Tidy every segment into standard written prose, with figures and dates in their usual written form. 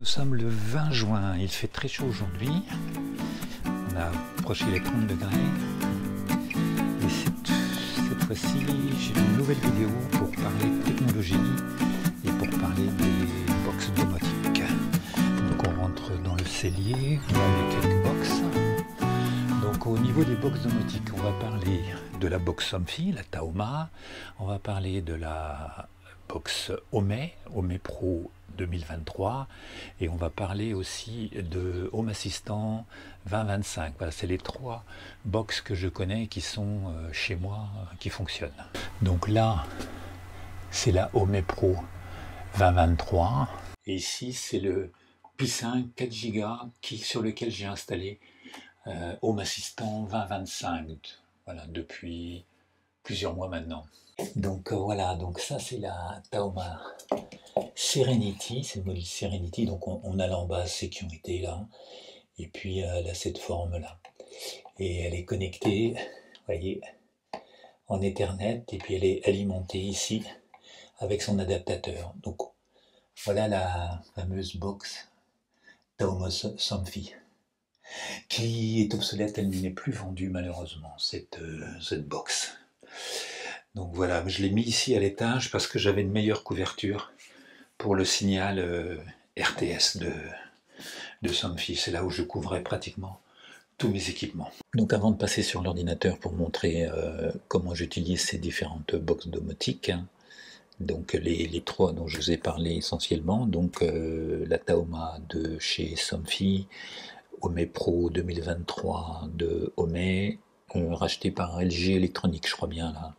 Nous sommes le 20 juin, il fait très chaud aujourd'hui, on a approché les 30 degrés et cette fois-ci j'ai une nouvelle vidéo pour parler de technologie et pour parler des box domotiques. Donc on rentre dans le cellier, là il y a quelques box. Donc au niveau des box domotiques, on va parler de la box Somfy, la Taoma, on va parler de la box Home Pro 2023 et on va parler aussi de Home Assistant 2025. Voilà, c'est les trois box que je connais qui sont chez moi, qui fonctionnent. Donc là, c'est la Home Pro 2023 et ici c'est le Pi5 4 Go sur lequel j'ai installé Home Assistant 2025, voilà, depuis plusieurs mois maintenant. Donc voilà, donc ça c'est la Taoma Serenity, c'est le modèle Serenity, donc on a l'en-bas sécurité là, et puis elle a cette forme là, et elle est connectée, vous voyez, en Ethernet, et puis elle est alimentée ici avec son adaptateur. Donc voilà la fameuse box Taoma Somfy, qui est obsolète, elle n'est plus vendue malheureusement, cette box. Donc voilà, je l'ai mis ici à l'étage parce que j'avais une meilleure couverture pour le signal RTS de Somfy. C'est là où je couvrais pratiquement tous mes équipements. Donc avant de passer sur l'ordinateur pour montrer comment j'utilise ces différentes boxes domotiques, hein, donc les trois dont je vous ai parlé essentiellement, donc la Taoma de chez Somfy, Home Pro 2023 de Home, racheté par LG Electronics, je crois bien là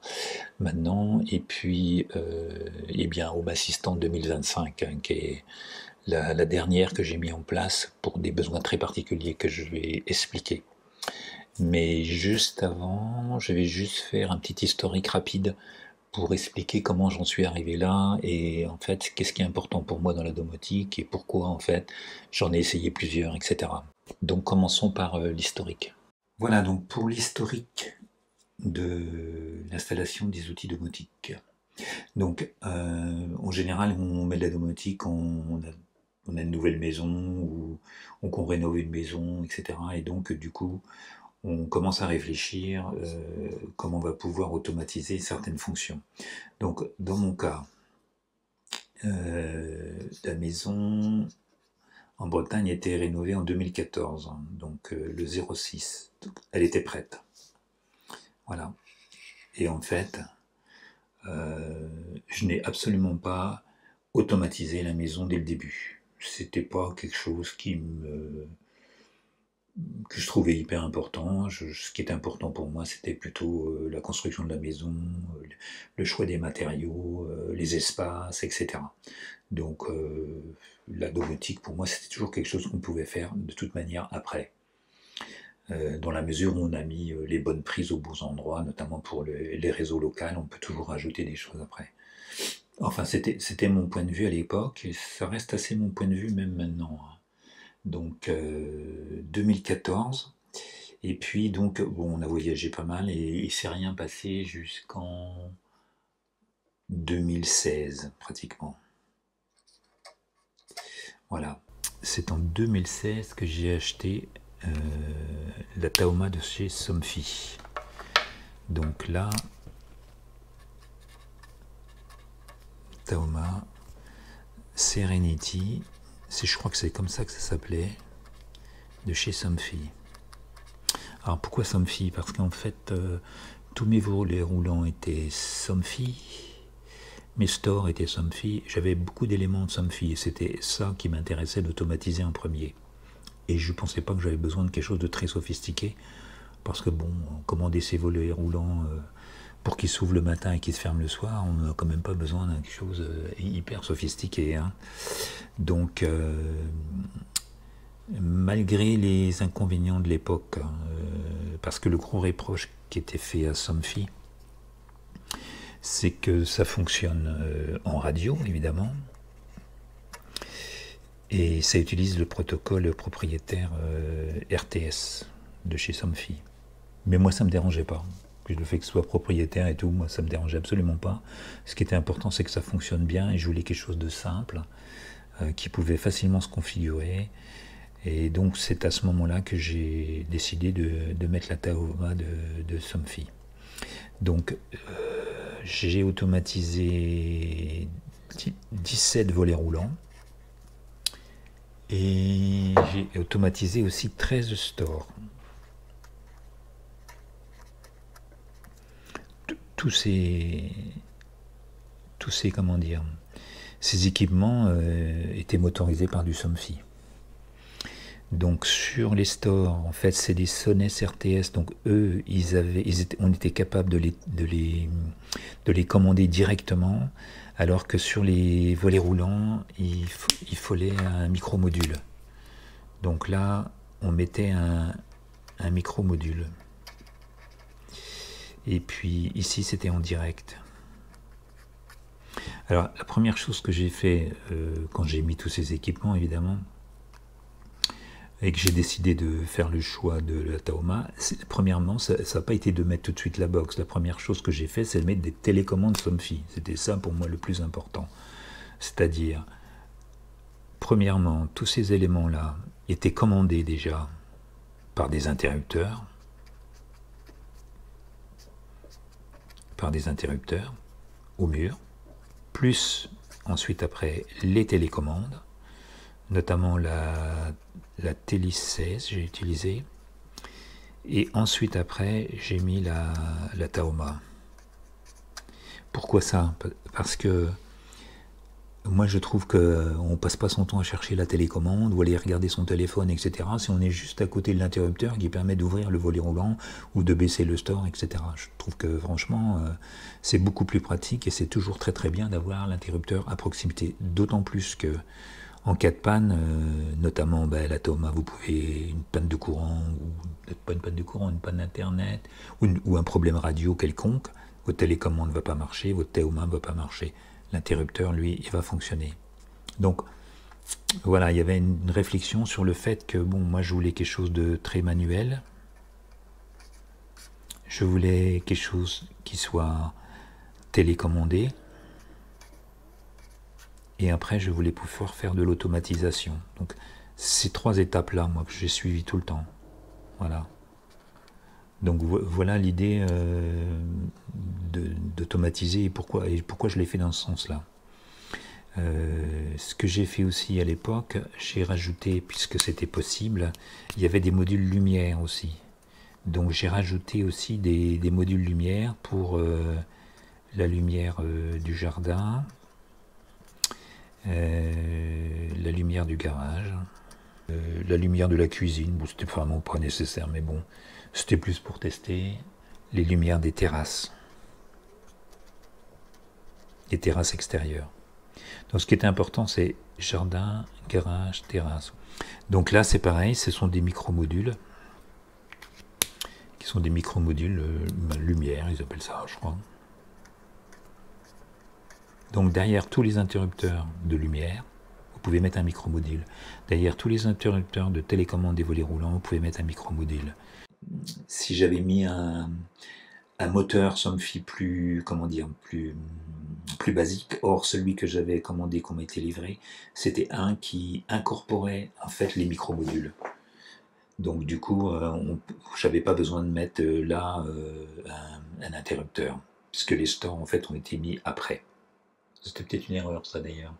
maintenant, et puis eh bien Home Assistant 2025, hein, qui est la dernière que j'ai mis en place pour des besoins très particuliers que je vais expliquer. Mais juste avant, je vais juste faire un petit historique rapide pour expliquer comment j'en suis arrivé là et en fait qu'est-ce qui est important pour moi dans la domotique et pourquoi en fait j'en ai essayé plusieurs, etc. Donc commençons par l'historique. Voilà, donc pour l'historique de l'installation des outils domotiques. Donc en général on met de la domotique, on a une nouvelle maison ou qu'on rénove une maison, etc. Et donc du coup on commence à réfléchir comment on va pouvoir automatiser certaines fonctions. Donc dans mon cas, la maison en Bretagne a été rénovée en 2014, hein, donc le 06, elle était prête. Voilà. Et en fait, je n'ai absolument pas automatisé la maison dès le début. C'était pas quelque chose que je trouvais hyper important. Ce qui était important pour moi, c'était plutôt la construction de la maison, le choix des matériaux, les espaces, etc. Donc la domotique, pour moi, c'était toujours quelque chose qu'on pouvait faire de toute manière après. Dans la mesure où on a mis les bonnes prises aux bons endroits, notamment pour les réseaux locaux, on peut toujours rajouter des choses après. Enfin, c'était mon point de vue à l'époque, et ça reste assez mon point de vue même maintenant. Donc 2014, et puis donc bon, on a voyagé pas mal et il ne s'est rien passé jusqu'en 2016 pratiquement. Voilà, c'est en 2016 que j'ai acheté la Taoma de chez Somfy. Donc là, Taoma Serenity, je crois que c'est comme ça que ça s'appelait, de chez Somfy. Alors pourquoi Somfy? Parce qu'en fait, tous mes volets roulants étaient Somfy, mes stores étaient Somfy, j'avais beaucoup d'éléments de Somfy et c'était ça qui m'intéressait d'automatiser en premier. Et je ne pensais pas que j'avais besoin de quelque chose de très sophistiqué, parce que bon, commander ces volets roulants pour qu'ils s'ouvrent le matin et qu'ils se ferment le soir, on n'a quand même pas besoin de quelque chose hyper sophistiqué, hein. Donc, malgré les inconvénients de l'époque, hein, parce que le gros reproche qui était fait à Somfy, c'est que ça fonctionne en radio, évidemment, et ça utilise le protocole propriétaire RTS de chez Somfy. Mais moi, ça ne me dérangeait pas. Le fait que ce soit propriétaire et tout, moi, ça ne me dérangeait absolument pas. Ce qui était important, c'est que ça fonctionne bien, et je voulais quelque chose de simple, qui pouvait facilement se configurer. Et donc c'est à ce moment-là que j'ai décidé de mettre la Taoma de Somfy. Donc j'ai automatisé 17 volets roulants et j'ai automatisé aussi 13 stores. Tous ces comment dire, ces équipements étaient motorisés par du Somfy. Donc sur les stores, en fait, c'est des Sonnes RTS. Donc eux, on était capable de les commander directement, alors que sur les volets roulants, il fallait un micro-module. Donc là, on mettait un micro-module. Et puis ici, c'était en direct. Alors la première chose que j'ai fait quand j'ai mis tous ces équipements, évidemment, et que j'ai décidé de faire le choix de la Taoma, premièrement, ça n'a pas été de mettre tout de suite la box. La première chose que j'ai fait, c'est de mettre des télécommandes Somfy. C'était ça pour moi le plus important. C'est-à-dire, premièrement, tous ces éléments-là étaient commandés déjà par des interrupteurs, au mur, plus ensuite après les télécommandes, notamment la Télé 16 j'ai utilisé, et ensuite après j'ai mis la Taoma. Pourquoi ça? Parce que moi je trouve qu'on passe pas son temps à chercher la télécommande ou aller regarder son téléphone, etc. si on est juste à côté de l'interrupteur qui permet d'ouvrir le volet roulant ou de baisser le store, etc. Je trouve que franchement c'est beaucoup plus pratique et c'est toujours très très bien d'avoir l'interrupteur à proximité, d'autant plus que en cas de panne, notamment la Taoma, vous pouvez une panne de courant, ou peut-être pas une panne de courant, une panne d'internet, ou un problème radio quelconque, votre télécommande ne va pas marcher, votre Taoma ne va pas marcher. L'interrupteur, lui, il va fonctionner. Donc, voilà, il y avait une réflexion sur le fait que, bon, moi je voulais quelque chose de très manuel. Je voulais quelque chose qui soit télécommandé. Et après, je voulais pouvoir faire de l'automatisation. Donc, ces trois étapes-là, moi, que j'ai suivi tout le temps. Voilà. Donc, voilà l'idée d'automatiser et pourquoi je l'ai fait dans ce sens-là. Ce que j'ai fait aussi à l'époque, j'ai rajouté, puisque c'était possible, il y avait des modules lumière aussi. Donc, j'ai rajouté aussi des modules lumière pour la lumière du jardin, la lumière du garage, la lumière de la cuisine. Bon, c'était vraiment pas nécessaire, mais bon, c'était plus pour tester. Les lumières des terrasses, les terrasses extérieures. Donc ce qui était important, c'est jardin, garage, terrasse. Donc là, c'est pareil, ce sont des micro-modules, qui sont des micro-modules lumière, ils appellent ça, je crois. Donc derrière tous les interrupteurs de lumière, vous pouvez mettre un micro-module. Derrière tous les interrupteurs de télécommande des volets roulants, vous pouvez mettre un micro-module. Si j'avais mis un moteur Somfy plus, comment dire, plus basique, or celui que j'avais commandé, qu'on m'a été livré, c'était un qui incorporait en fait les micro-modules. Donc du coup, j'avais pas besoin de mettre là un interrupteur, puisque les stores en fait ont été mis après. C'était peut-être une erreur, ça d'ailleurs.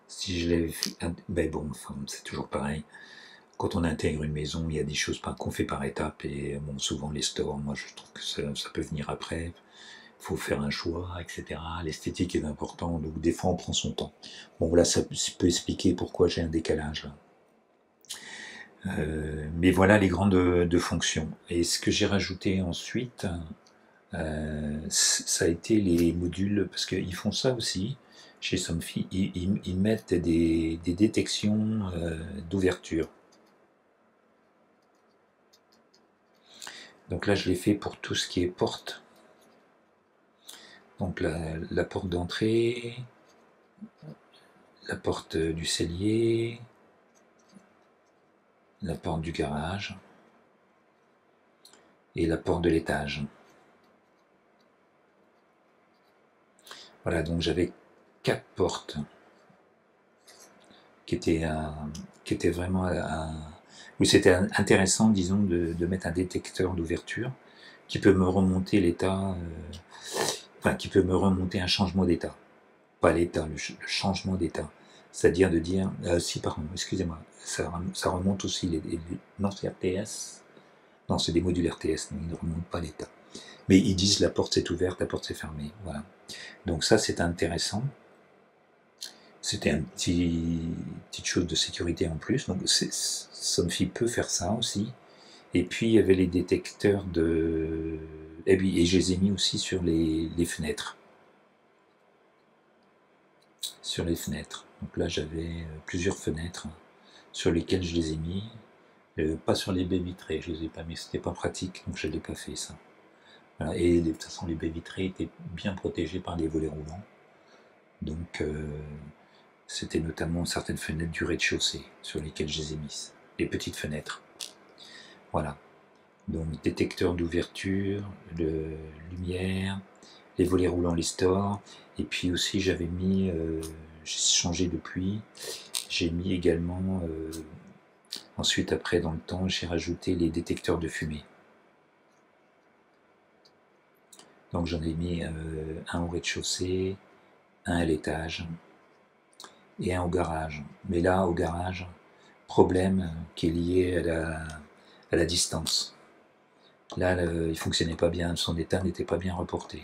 Si je l'avais fait, ben bon, enfin, c'est toujours pareil. Quand on intègre une maison, il y a des choses qu'on fait par étapes, et bon, souvent les stores, moi je trouve que ça peut venir après. Il faut faire un choix, etc. L'esthétique est important, donc des fois on prend son temps. Bon, voilà, ça peut expliquer pourquoi j'ai un décalage là. Mais voilà les grandes fonctions. Et ce que j'ai rajouté ensuite, ça a été les modules, parce qu'ils font ça aussi chez Somfy, ils mettent des détections d'ouverture. Donc là je l'ai fait pour tout ce qui est porte. Donc la porte d'entrée, la porte du cellier, la porte du garage et la porte de l'étage. Voilà, donc j'avais 4 portes qui était vraiment où c'était intéressant, disons, de mettre un détecteur d'ouverture qui peut me remonter l'état, enfin qui peut me remonter un changement d'état, pas l'état, le changement d'état, c'est-à-dire de dire, si pardon, excusez-moi, ça remonte aussi non c'est RTS, non c'est des modules RTS, donc ils ne remontent pas l'état, mais ils disent la porte s'est ouverte, la porte s'est fermée, voilà. Donc ça c'est intéressant. C'était une petite chose de sécurité en plus, donc Somfy peut faire ça aussi. Et puis il y avait les détecteurs de... Et je les ai mis aussi sur les fenêtres. Sur les fenêtres. Donc là j'avais plusieurs fenêtres sur lesquelles je les ai mis. Pas sur les baies vitrées, je les ai pas mis, c'était pas pratique, donc je ne l'ai pas fait ça. Voilà. Et de toute façon les baies vitrées étaient bien protégées par des volets roulants. Donc c'était notamment certaines fenêtres du rez-de-chaussée sur lesquelles je les ai mises. Les petites fenêtres. Voilà. Donc détecteur d'ouverture, de lumière, les volets roulants, les stores. Et puis aussi j'avais mis, j'ai changé depuis, j'ai mis également, ensuite après dans le temps, j'ai rajouté les détecteurs de fumée. Donc j'en ai mis un au rez-de-chaussée, un à l'étage et un au garage. Mais là, au garage, problème qui est lié à la distance. Là, il ne fonctionnait pas bien, son état n'était pas bien reporté.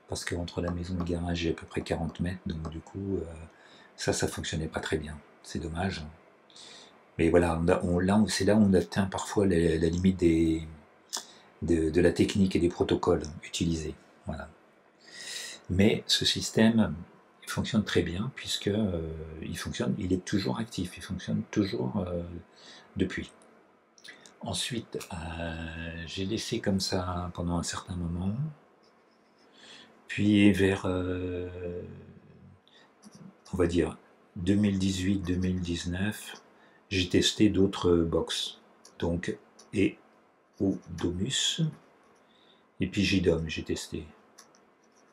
Parce qu'entre la maison et le garage, j'ai à peu près 40 mètres, donc du coup, ça ne fonctionnait pas très bien. C'est dommage. Mais voilà, c'est là où on atteint parfois la limite de la technique et des protocoles utilisés. Voilà. Mais ce système fonctionne très bien puisque il est toujours actif, il fonctionne toujours depuis. Ensuite, j'ai laissé comme ça pendant un certain moment, puis vers, on va dire, 2018-2019, j'ai testé d'autres box, donc Domus, et puis JDOM, j'ai testé.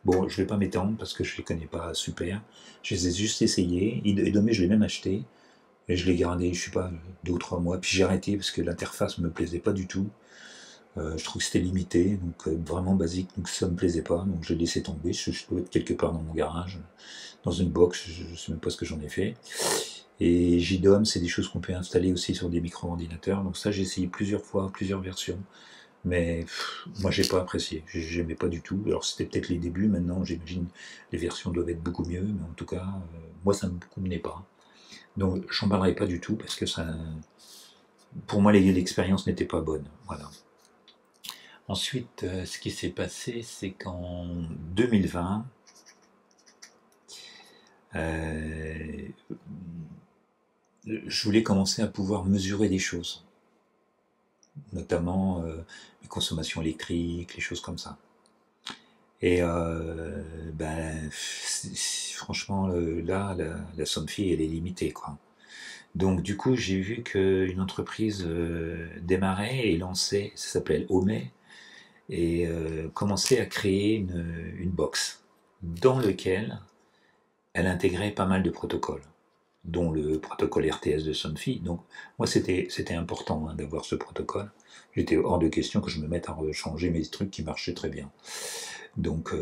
Bon, je ne vais pas m'étendre parce que je ne les connais pas super. Je les ai juste essayés. Idomé, je l'ai même acheté. Et je l'ai gardé, je ne sais pas, 2 ou 3 mois. Puis j'ai arrêté parce que l'interface ne me plaisait pas du tout. Je trouve que c'était limité, donc vraiment basique. Donc ça ne me plaisait pas. Donc j'ai laissé tomber. Je dois être quelque part dans mon garage, dans une box. Je ne sais même pas ce que j'en ai fait. Et JDOM, c'est des choses qu'on peut installer aussi sur des micro-ordinateurs. Donc ça, j'ai essayé plusieurs fois, plusieurs versions. Mais moi j'ai pas apprécié, j'aimais pas du tout. Alors c'était peut-être les débuts, maintenant j'imagine les versions doivent être beaucoup mieux, mais en tout cas moi ça me convenait pas. Donc j'en parlerai pas du tout parce que ça, pour moi l'expérience n'était pas bonne. Voilà. Ensuite ce qui s'est passé c'est qu'en 2020 je voulais commencer à pouvoir mesurer des choses. Notamment les consommations électriques, les choses comme ça. Et franchement, là, la Somfy, elle est limitée, quoi. Donc du coup, j'ai vu qu'une entreprise démarrait et lançait, ça s'appelle Homey, et commençait à créer une box dans lequel elle intégrait pas mal de protocoles, dont le protocole RTS de Somfy. Donc moi c'était important d'avoir ce protocole. J'étais hors de question que je me mette à changer mes trucs qui marchaient très bien. Donc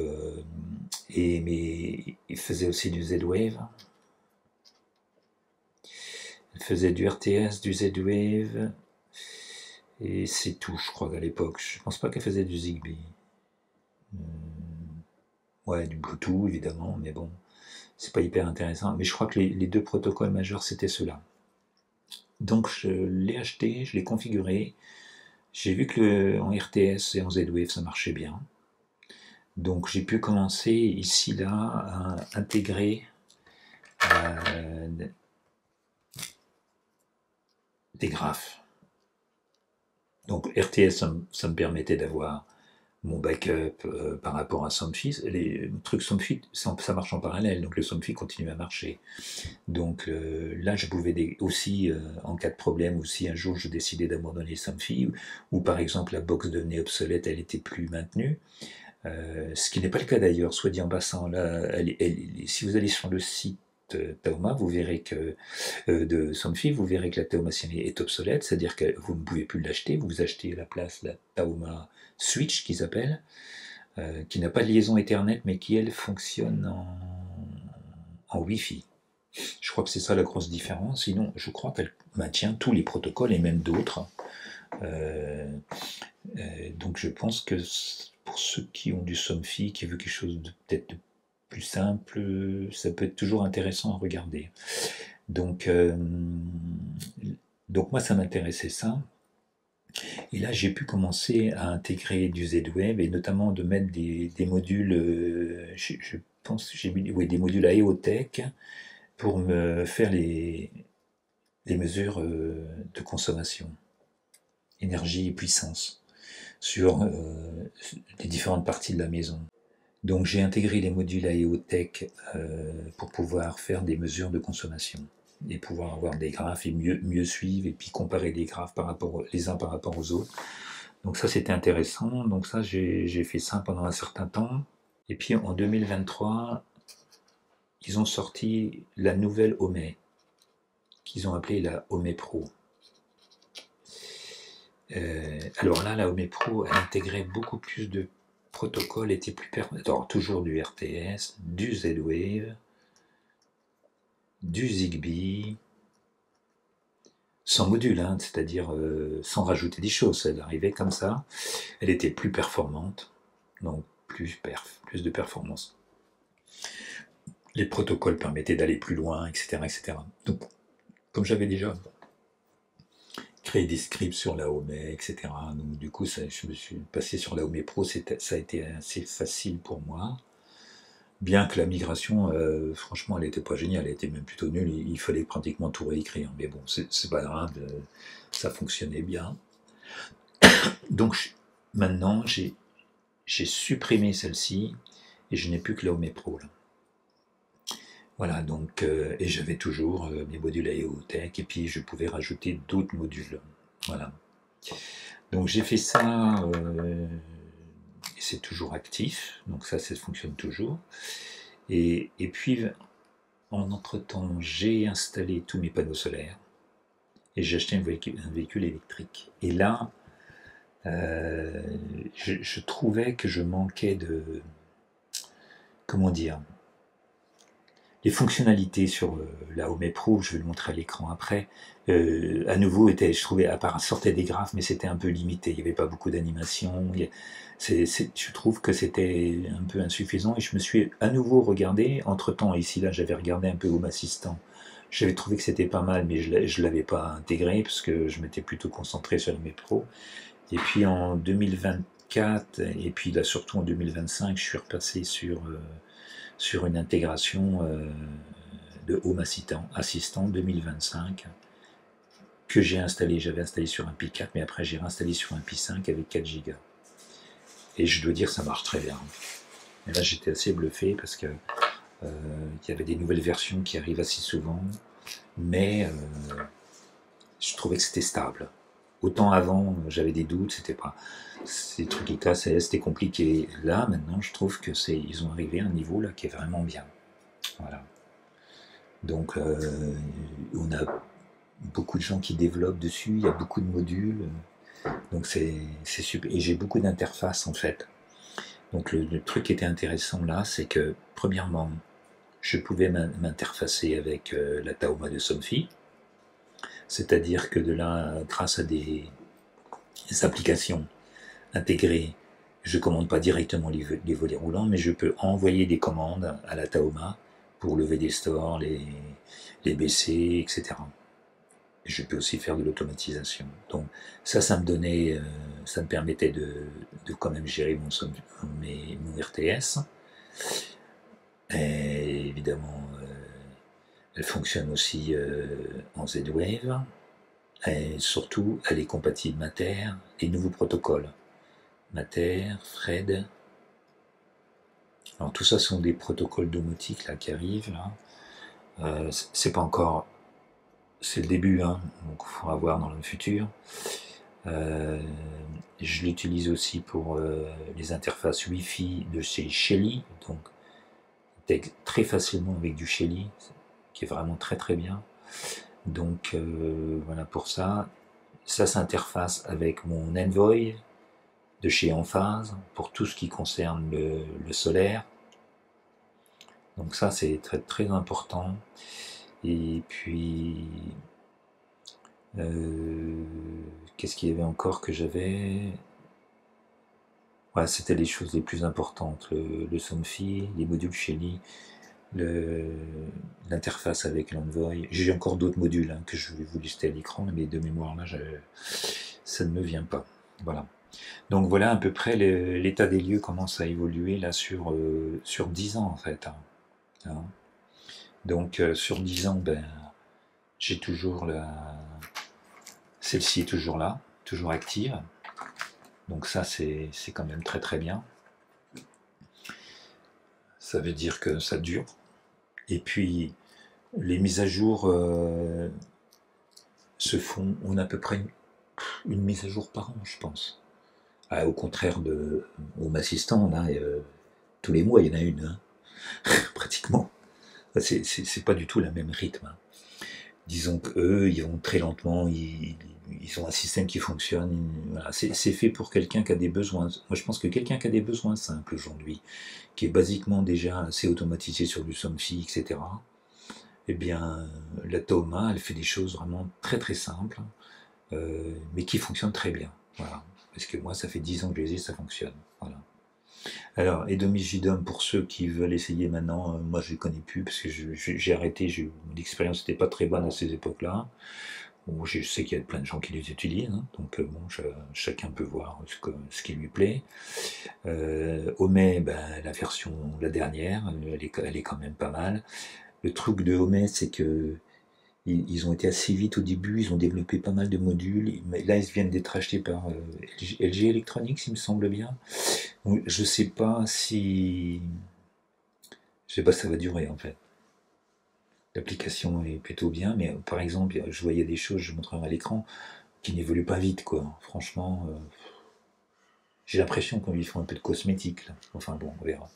mais il faisait aussi du Z-Wave. Il faisait du RTS, du Z-Wave, et c'est tout, je crois, à l'époque. Je pense pas qu'elle faisait du Zigbee. Ouais, du Bluetooth évidemment, mais bon. C'est pas hyper intéressant, mais je crois que les 2 protocoles majeurs c'était ceux-là. Donc je l'ai acheté, je l'ai configuré, j'ai vu que en RTS et en Z-Wave ça marchait bien. Donc j'ai pu commencer ici là à intégrer des graphes. Donc RTS ça me permettait d'avoir mon backup par rapport à Somfy. Les trucs Somfy, ça marche en parallèle, donc le Somfy continue à marcher. Donc là, je pouvais aussi, en cas de problème, ou si un jour je décidais d'abandonner Somfy, ou par exemple la box devenait obsolète, elle n'était plus maintenue, ce qui n'est pas le cas d'ailleurs, soit dit en passant. Là, si vous allez sur le site Taoma, vous verrez que de Somfy, vous verrez que la Taoma série est obsolète, c'est-à-dire que vous ne pouvez plus l'acheter, vous achetez à la place la Taoma Switch qui s'appelle, qui n'a pas de liaison Ethernet, mais qui elle fonctionne en Wi-Fi. Je crois que c'est ça la grosse différence. Sinon, je crois qu'elle maintient tous les protocoles et même d'autres. Donc je pense que pour ceux qui ont du Somfy, qui veulent quelque chose de peut-être plus simple, ça peut être toujours intéressant à regarder. Donc moi ça m'intéressait ça. Et là j'ai pu commencer à intégrer du Z-Wave et notamment de mettre des modules, je pense que j'ai mis des modules à EOTech pour me faire les mesures de consommation, énergie et puissance sur les différentes parties de la maison. Donc j'ai intégré les modules à EOTech pour pouvoir faire des mesures de consommation et pouvoir avoir des graphes et mieux suivre et puis comparer les graphes les uns par rapport aux autres. Donc ça c'était intéressant, donc ça j'ai fait ça pendant un certain temps. Et puis en 2023, ils ont sorti la nouvelle Home, qu'ils ont appelée la Home Pro. Alors là, la Home Pro, elle intégrait beaucoup plus de protocoles, était plus performante. Toujours du RTS, du Z-Wave, du Zigbee, sans module, hein, c'est-à-dire sans rajouter des choses. Elle arrivait comme ça. Elle était plus performante, donc plus de performance. Les protocoles permettaient d'aller plus loin, etc., etc. Donc, comme j'avais déjà créé des scripts sur la Home, etc. Donc du coup, je me suis passé sur la Home Pro, ça a été assez facile pour moi. Bien que la migration, franchement, elle n'était pas géniale, elle était même plutôt nulle, il fallait pratiquement tout réécrire. Mais bon, c'est pas grave, ça fonctionnait bien. Donc maintenant, j'ai supprimé celle-ci et je n'ai plus que la Home Pro là. Voilà, donc, et j'avais toujours mes modules à EOTech, et puis je pouvais rajouter d'autres modules. Voilà. Donc j'ai fait ça, et c'est toujours actif, donc ça fonctionne toujours. Et puis, en entre-temps, j'ai installé tous mes panneaux solaires, et j'ai acheté un véhicule électrique. Et là, je trouvais que je manquais de... Comment dire ? Les fonctionnalités sur la Home Pro, je vais le montrer à l'écran après, à nouveau, je trouvais, à part sortait des graphes, mais c'était un peu limité, il n'y avait pas beaucoup d'animation, je trouve que c'était un peu insuffisant, et je me suis à nouveau regardé, entre-temps, ici, là, j'avais regardé un peu Home Assistant, j'avais trouvé que c'était pas mal, mais je ne l'avais pas intégré, parce que je m'étais plutôt concentré sur la Home Pro, et puis en 2024, et puis là, surtout en 2025, je suis repassé sur une intégration de Home Assistant 2025 que j'ai installé. J'avais installé sur un Pi 4, mais après j'ai réinstallé sur un Pi 5 avec 4 Go. Et je dois dire ça marche très bien. Et là j'étais assez bluffé parce que il y avait des nouvelles versions qui arrivent assez souvent, mais je trouvais que c'était stable. Autant avant, j'avais des doutes, c'était pas... Ces trucs qui cassaient, c'était compliqué. Là, maintenant, je trouve que ils ont arrivé à un niveau là qui est vraiment bien. Voilà. Donc, on a beaucoup de gens qui développent dessus, il y a beaucoup de modules. Donc, c'est super. Et j'ai beaucoup d'interfaces, en fait. Donc, le truc qui était intéressant là, c'est que, premièrement, je pouvais m'interfacer avec la Taoma de Somfy. C'est-à-dire que de là, grâce à des applications intégrées, je ne commande pas directement les volets roulants, mais je peux envoyer des commandes à la Taoma pour lever des stores, les baisser, etc. Et je peux aussi faire de l'automatisation. Donc ça me permettait de quand même gérer mon RTS. Et évidemment, elle fonctionne aussi en Z-Wave. Et surtout, elle est compatible Matter, les nouveaux protocoles. Matter, Fred. Alors tout ça sont des protocoles domotiques là qui arrivent là. C'est pas encore, c'est le début, hein, donc il faudra voir dans le futur. Je l'utilise aussi pour les interfaces Wi-Fi de chez Shelly, donc très facilement avec du Shelly. qui est vraiment très très bien. Donc voilà pour ça. Ça s'interface avec mon Envoy de chez Enphase pour tout ce qui concerne le solaire. Donc ça c'est très très important. Et puis qu'est-ce qu'il y avait encore que j'avais? Ouais, c'était les choses les plus importantes, le Somfy, les modules Shelly, l'interface avec l'Envoy. J'ai encore d'autres modules hein, que je vais vous lister à l'écran, mais de mémoire là, ça ne me vient pas. Voilà. Donc voilà à peu près l'état des lieux commence à évoluer là sur 10 ans en fait. Hein. Donc sur 10 ans, ben, j'ai toujours celle-ci est toujours là, toujours active. Donc ça c'est quand même très très bien. Ça veut dire que ça dure. Et puis les mises à jour se font, on a à peu près une mise à jour par an, je pense. Au contraire de Home Assistant, là, tous les mois il y en a une, hein, pratiquement. C'est pas du tout le même rythme. Hein. Disons qu'eux, ils vont très lentement, ils ont un système qui fonctionne. Voilà. C'est fait pour quelqu'un qui a des besoins. Moi, je pense que quelqu'un qui a des besoins simples aujourd'hui, qui est basiquement déjà assez automatisé sur du Somfy, etc., eh bien, la Tahoma, elle fait des choses vraiment très très simples, mais qui fonctionnent très bien. Voilà. Parce que moi, ça fait 10 ans que je les ai, ça fonctionne. Voilà. Alors, Edomigidum, pour ceux qui veulent essayer maintenant, moi je ne les connais plus parce que j'ai arrêté, mon expérience n'était pas très bonne à ces époques-là. Bon, je sais qu'il y a plein de gens qui les utilisent, hein, donc bon, chacun peut voir ce qui lui plaît. Homey, ben, la dernière, elle est quand même pas mal. Le truc de Homey, c'est que ils ont été assez vite au début, ils ont développé pas mal de modules. Mais là, ils viennent d'être achetés par LG Electronics, il me semble bien. Je sais pas si ça va durer en fait. L'application est plutôt bien, mais par exemple, je voyais des choses, je montrerai à l'écran, qui n'évoluent pas vite, quoi. Franchement, j'ai l'impression qu'ils font un peu de cosmétique, là. Enfin bon, on verra.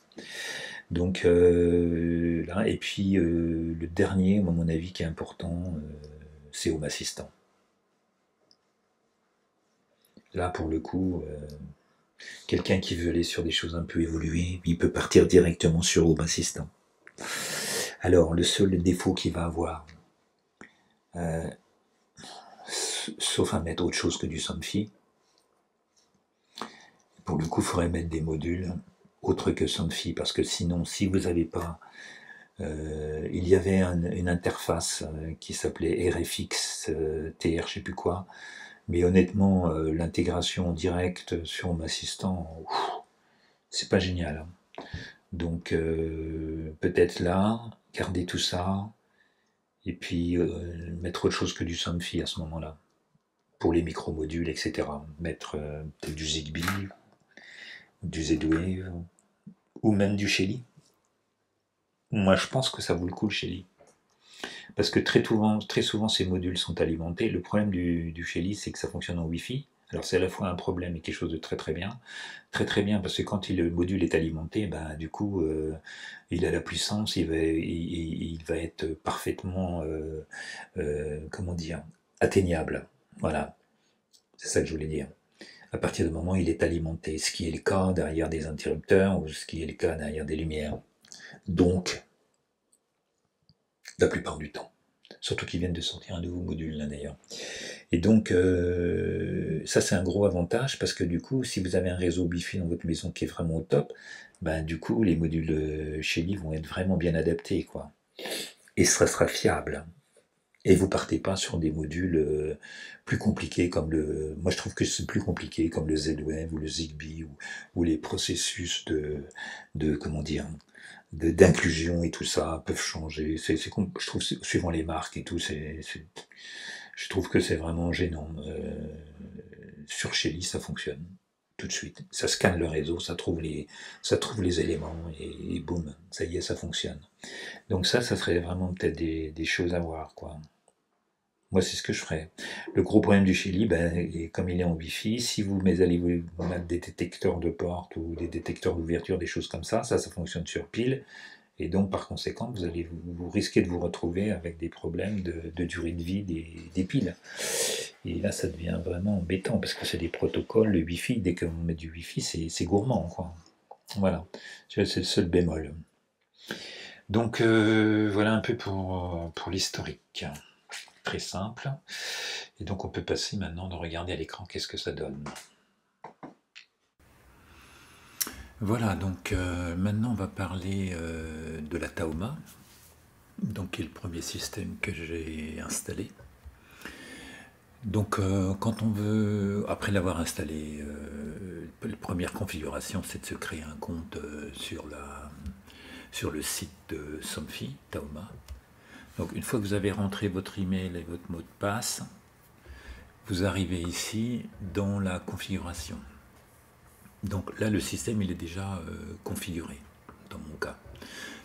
Donc là, et puis le dernier, à mon avis, qui est important, c'est Home Assistant. Là, pour le coup, quelqu'un qui veut aller sur des choses un peu évoluées, il peut partir directement sur Home Assistant. Alors, le seul défaut qu'il va avoir, sauf à mettre autre chose que du Somfy, pour le coup, il faudrait mettre des modules autres que Somfy, parce que sinon, si vous n'avez pas... il y avait une interface qui s'appelait RFX TR, je sais plus quoi, mais honnêtement, l'intégration directe sur Home Assistant, c'est pas génial. Donc, peut-être là, garder tout ça, et puis mettre autre chose que du Somfy à ce moment-là, pour les micro-modules, etc. Mettre peut-être du Zigbee, du Z-Wave, ou même du Shelly. Moi, je pense que ça vaut le coup, le Shelly. Parce que très souvent, ces modules sont alimentés. Le problème du Shelly, c'est que ça fonctionne en Wi-Fi. Alors, c'est à la fois un problème et quelque chose de très très bien. Très très bien, parce que quand le module est alimenté, ben, du coup, il a la puissance, il va être parfaitement, comment dire, atteignable. Voilà, c'est ça que je voulais dire. À partir du moment où il est alimenté, ce qui est le cas derrière des interrupteurs ou ce qui est le cas derrière des lumières. Donc, la plupart du temps. Surtout qu'ils viennent de sortir un nouveau module là d'ailleurs. Et donc, ça c'est un gros avantage parce que du coup, si vous avez un réseau Wi-Fi dans votre maison qui est vraiment au top, ben, du coup, les modules Shelly vont être vraiment bien adaptés, quoi. Et ça sera fiable. Et vous partez pas sur des modules plus compliqués comme moi je trouve que c'est plus compliqué comme le Z-Wave ou le Zigbee ou les processus comment dire, d'inclusion et tout ça peuvent changer. Je trouve suivant les marques et tout, je trouve que c'est vraiment gênant. Sur Shelly, ça fonctionne tout de suite. Ça scanne le réseau, ça trouve les éléments et boum, ça y est, ça fonctionne. Donc ça serait vraiment peut-être des choses à voir, quoi. Moi, c'est ce que je ferais. Le gros problème du Shelly, ben, comme il est en Wi-Fi, si vous allez vous mettre des détecteurs de porte ou des détecteurs d'ouverture, des choses comme ça fonctionne sur pile. Et donc, par conséquent, vous risquez de vous retrouver avec des problèmes de durée de vie des piles. Et là, ça devient vraiment embêtant, parce que c'est des protocoles, le Wi-Fi, dès qu'on met du Wi-Fi, c'est gourmand, quoi. Voilà, c'est le seul bémol. Donc, voilà un peu pour l'historique. Très simple. Et donc, on peut passer maintenant de regarder à l'écran qu'est-ce que ça donne. Voilà, donc maintenant on va parler de la Taoma, donc qui est le premier système que j'ai installé. Donc quand on veut, après l'avoir installé, la première configuration c'est de se créer un compte sur le site de Somfy, Taoma. Donc une fois que vous avez rentré votre email et votre mot de passe, vous arrivez ici dans la configuration. Donc là, le système, il est déjà configuré, dans mon cas.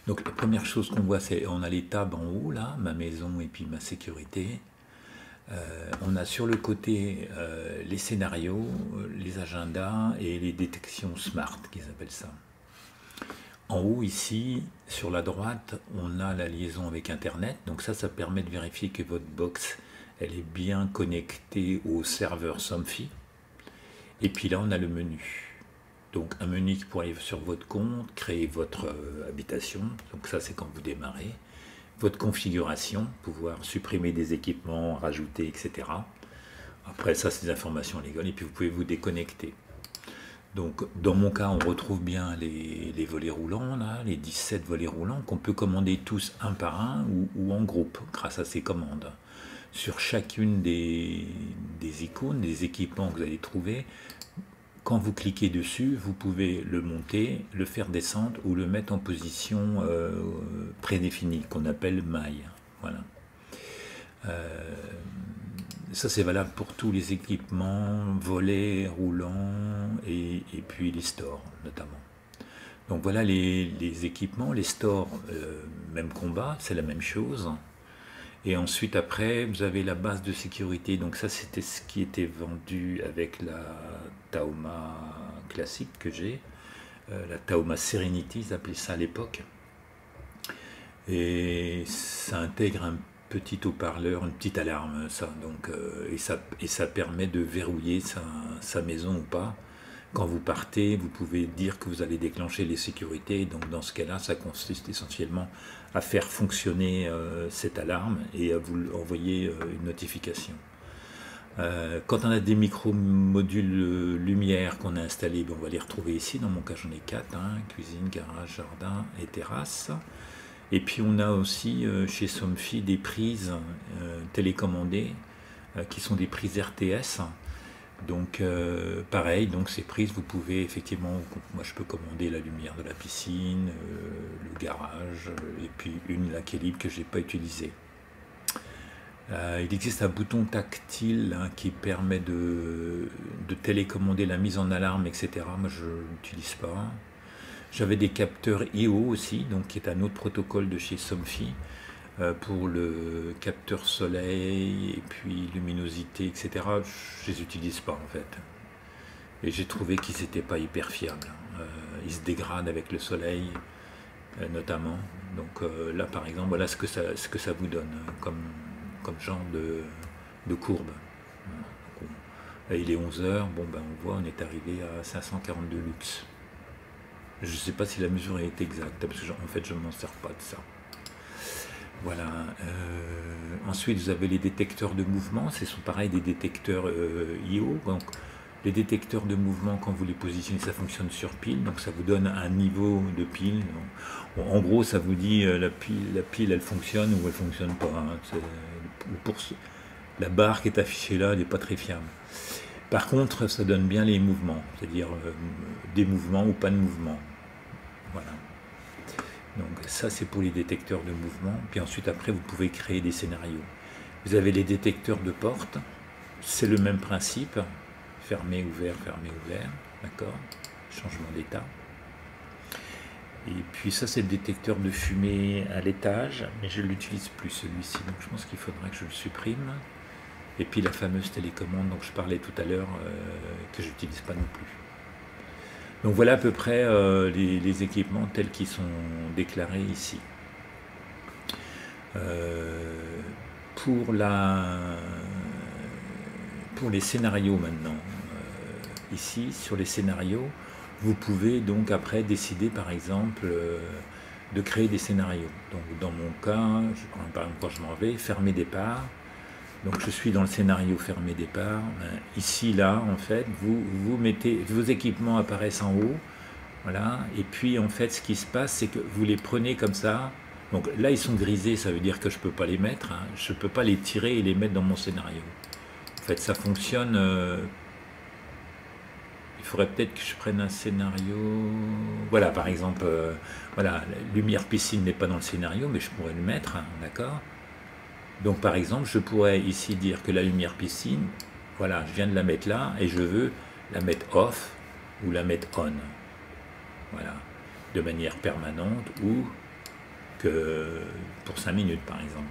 Donc la première chose qu'on voit, c'est on a les tabs en haut, là, ma maison et puis ma sécurité. On a sur le côté les scénarios, les agendas et les détections smart, qu'ils appellent ça. En haut, ici, sur la droite, on a la liaison avec Internet. Donc ça permet de vérifier que votre box, elle est bien connectée au serveur Somfy. Et puis là, on a le menu. Donc un menu pour aller sur votre compte, créer votre habitation, donc ça c'est quand vous démarrez, votre configuration, pouvoir supprimer des équipements, rajouter, etc. Après ça c'est des informations légales et puis vous pouvez vous déconnecter. Donc dans mon cas on retrouve bien les volets roulants, là, les 17 volets roulants qu'on peut commander tous un par un ou en groupe grâce à ces commandes. Sur chacune des icônes, des équipements que vous allez trouver, quand vous cliquez dessus, vous pouvez le monter, le faire descendre ou le mettre en position prédéfinie, qu'on appelle maille. Voilà. Ça c'est valable pour tous les équipements, volets, roulants et puis les stores notamment. Donc voilà les équipements, les stores, même combat, c'est la même chose. Et ensuite après, vous avez la base de sécurité. Donc ça, c'était ce qui était vendu avec la Taoma classique que j'ai. La Taoma Serenity, ils appelaient ça à l'époque. Et ça intègre un petit haut-parleur, une petite alarme, ça. Donc, et ça permet de verrouiller sa maison ou pas. Quand vous partez, vous pouvez dire que vous allez déclencher les sécurités. Donc dans ce cas-là, ça consiste essentiellement à faire fonctionner cette alarme et à vous envoyer une notification. Quand on a des micro-modules lumière qu'on a installés, on va les retrouver ici. Dans mon cas, j'en ai 4, hein, cuisine, garage, jardin et terrasse. Et puis on a aussi chez Somfy des prises télécommandées qui sont des prises RTS. Donc pareil, donc ces prises, vous pouvez effectivement, moi je peux commander la lumière de la piscine, le garage, et puis une là qui est libre que je n'ai pas utilisée. Il existe un bouton tactile hein, qui permet de télécommander la mise en alarme, etc. Moi je n'utilise pas. J'avais des capteurs I/O aussi, donc qui est un autre protocole de chez Somfy. Pour le capteur soleil et puis luminosité, etc. Je les utilise pas en fait. Et j'ai trouvé qu'ils n'étaient pas hyper fiables. Ils se dégradent avec le soleil, notamment. Donc là, par exemple, voilà ce que ça vous donne comme genre de courbe. Là, il est 11h, bon ben on voit, on est arrivé à 542 lux. Je ne sais pas si la mesure est exacte, parce que en fait je ne m'en sers pas de ça. Voilà. Ensuite, vous avez les détecteurs de mouvement. Ce sont pareil des détecteurs I/O. Donc, les détecteurs de mouvement, quand vous les positionnez, ça fonctionne sur pile. Donc, ça vous donne un niveau de pile. Donc, en gros, ça vous dit la pile, elle fonctionne ou elle ne fonctionne pas. Hein. La barre qui est affichée là, elle n'est pas très fiable. Par contre, ça donne bien les mouvements, c'est-à-dire des mouvements ou pas de mouvements. Voilà. Donc ça c'est pour les détecteurs de mouvement. Puis ensuite après vous pouvez créer des scénarios. Vous avez les détecteurs de porte. C'est le même principe. Fermé, ouvert, d'accord. Changement d'état. Et puis ça c'est le détecteur de fumée à l'étage. Mais je ne l'utilise plus celui-ci. Donc je pense qu'il faudra que je le supprime. Et puis la fameuse télécommande dont je parlais tout à l'heure que je n'utilise pas non plus. Donc voilà à peu près les équipements tels qu'ils sont déclarés ici. Pour les scénarios maintenant, ici sur les scénarios, vous pouvez donc après décider par exemple de créer des scénarios. Donc dans mon cas, par exemple quand je m'en vais, fermer départ. Donc je suis dans le scénario fermé départ. Ici, là, en fait, vous mettez, vos équipements apparaissent en haut. Voilà. Et puis, en fait, ce qui se passe, c'est que vous les prenez comme ça. Donc là, ils sont grisés, ça veut dire que je ne peux pas les mettre. Hein. Je ne peux pas les tirer et les mettre dans mon scénario. En fait, ça fonctionne... il faudrait peut-être que je prenne un scénario... Voilà, par exemple, voilà, la lumière piscine n'est pas dans le scénario, mais je pourrais le mettre, hein, d'accord ? Donc par exemple, je pourrais ici dire que la lumière piscine, voilà, je viens de la mettre là, et je veux la mettre off ou la mettre on. Voilà, de manière permanente ou que pour 5 minutes par exemple.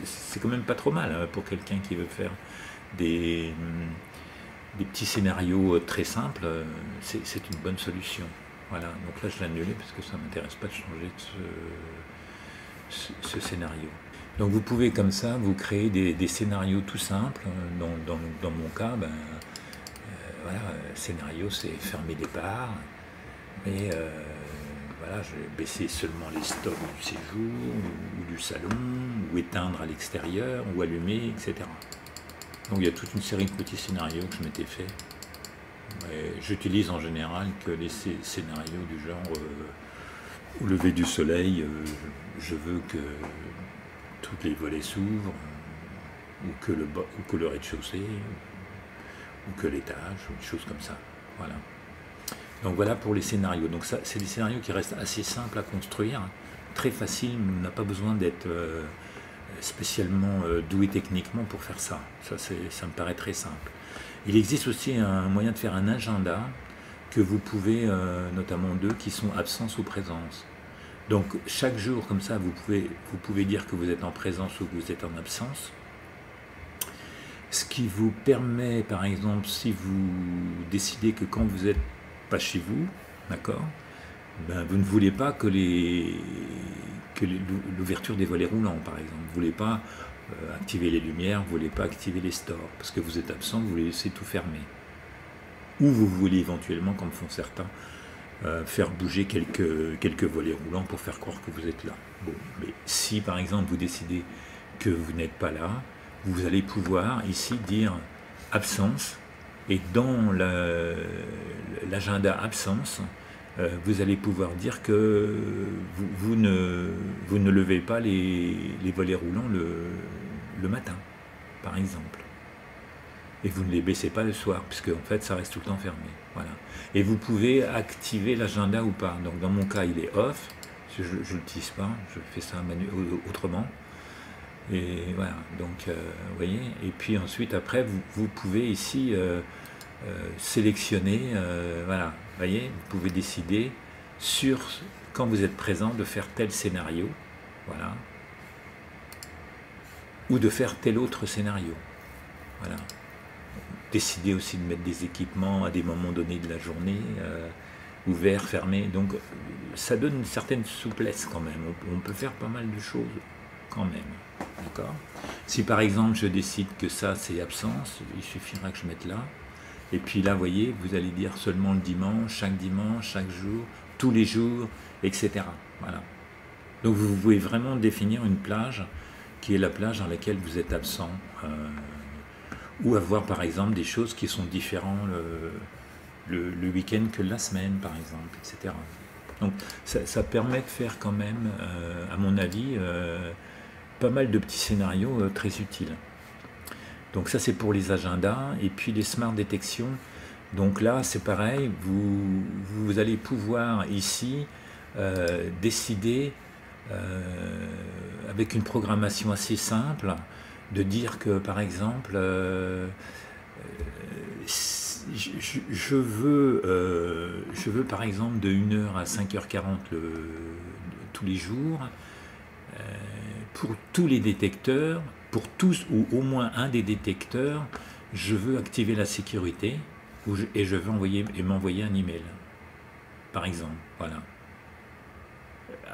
C'est quand même pas trop mal hein, pour quelqu'un qui veut faire des petits scénarios très simples, c'est une bonne solution. Voilà, donc là je l'ai annulé parce que ça ne m'intéresse pas de changer de ce scénario. Donc vous pouvez comme ça vous créer des scénarios tout simples. Dans mon cas, voilà, scénario c'est fermer départ, mais voilà, je vais baisser seulement les stocks du séjour ou du salon, ou éteindre à l'extérieur, ou allumer, etc. Donc il y a toute une série de petits scénarios que je m'étais fait. J'utilise en général que les scénarios du genre au lever du soleil, je veux que tous les volets s'ouvrent, ou que le rez-de-chaussée, ou que l'étage, ou des choses comme ça. Voilà. Donc voilà pour les scénarios. Donc ça, c'est des scénarios qui restent assez simples à construire, très faciles, on n'a pas besoin d'être spécialement doué techniquement pour faire ça. Ça me paraît très simple. Il existe aussi un moyen de faire un agenda que vous pouvez, notamment deux, qui sont absence ou présence. Donc chaque jour, comme ça, vous pouvez dire que vous êtes en présence ou que vous êtes en absence. Ce qui vous permet, par exemple, si vous décidez que quand vous n'êtes pas chez vous, d'accord, ben, vous ne voulez pas que l'ouverture des volets roulants, par exemple. Vous ne voulez pas activer les lumières, vous ne voulez pas activer les stores, parce que vous êtes absent, vous voulez laisser tout fermé. Ou vous voulez éventuellement, comme font certains, faire bouger quelques volets roulants pour faire croire que vous êtes là. Bon, mais si par exemple vous décidez que vous n'êtes pas là, vous allez pouvoir ici dire absence, et dans l'agenda absence, vous allez pouvoir dire que vous ne levez pas les volets roulants le matin, par exemple. Et vous ne les baissez pas le soir, puisque en fait ça reste tout le temps fermé. Voilà. Et vous pouvez activer l'agenda ou pas. Donc dans mon cas il est off, je ne l'utilise pas, je fais ça autrement. Et voilà, donc vous voyez. Et puis ensuite après vous pouvez ici sélectionner, voilà, vous voyez, vous pouvez décider sur quand vous êtes présent de faire tel scénario, voilà, ou de faire tel autre scénario, voilà. Décider aussi de mettre des équipements à des moments donnés de la journée, ouverts, fermés, donc ça donne une certaine souplesse quand même, on peut faire pas mal de choses quand même, d'accord. Si par exemple je décide que ça c'est absence, il suffira que je mette là, et puis là vous voyez, vous allez dire seulement le dimanche, chaque jour, tous les jours, etc. Voilà. Donc vous pouvez vraiment définir une plage qui est la plage dans laquelle vous êtes absent, ou avoir par exemple des choses qui sont différentes le week-end que la semaine par exemple, etc. Donc ça permet de faire quand même, à mon avis, pas mal de petits scénarios très utiles. Donc ça c'est pour les agendas, et puis les smart détections. Donc là c'est pareil, vous allez pouvoir ici décider avec une programmation assez simple, de dire que par exemple je veux par exemple de 1h à 5h40 tous les jours, pour tous les détecteurs, pour tous ou au moins un des détecteurs, je veux activer la sécurité et je veux m'envoyer un email. par exemple. Voilà.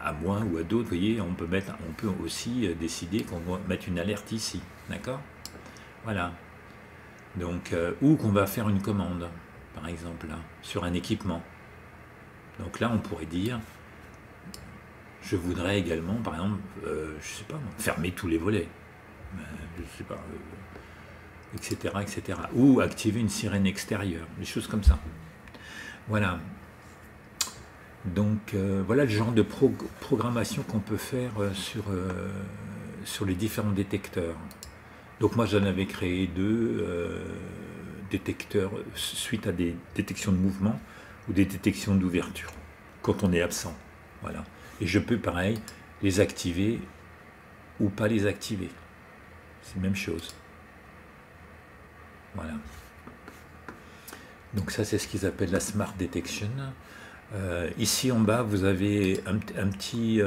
À moi ou à d'autres, vous voyez, on peut aussi décider qu'on va mettre une alerte ici, d'accord? Voilà. Donc, ou qu'on va faire une commande, par exemple, là, sur un équipement. Donc là, on pourrait dire, je voudrais également, par exemple, je sais pas, fermer tous les volets, je sais pas, etc., etc. Ou activer une sirène extérieure, des choses comme ça. Voilà. Donc voilà le genre de programmation qu'on peut faire sur les différents détecteurs. Donc moi j'en avais créé deux détecteurs suite à des détections de mouvement ou des détections d'ouverture quand on est absent. Voilà. Et je peux pareil les activer ou pas les activer. C'est la même chose. Voilà. Donc ça c'est ce qu'ils appellent la Smart Detection. Ici en bas, vous avez un petit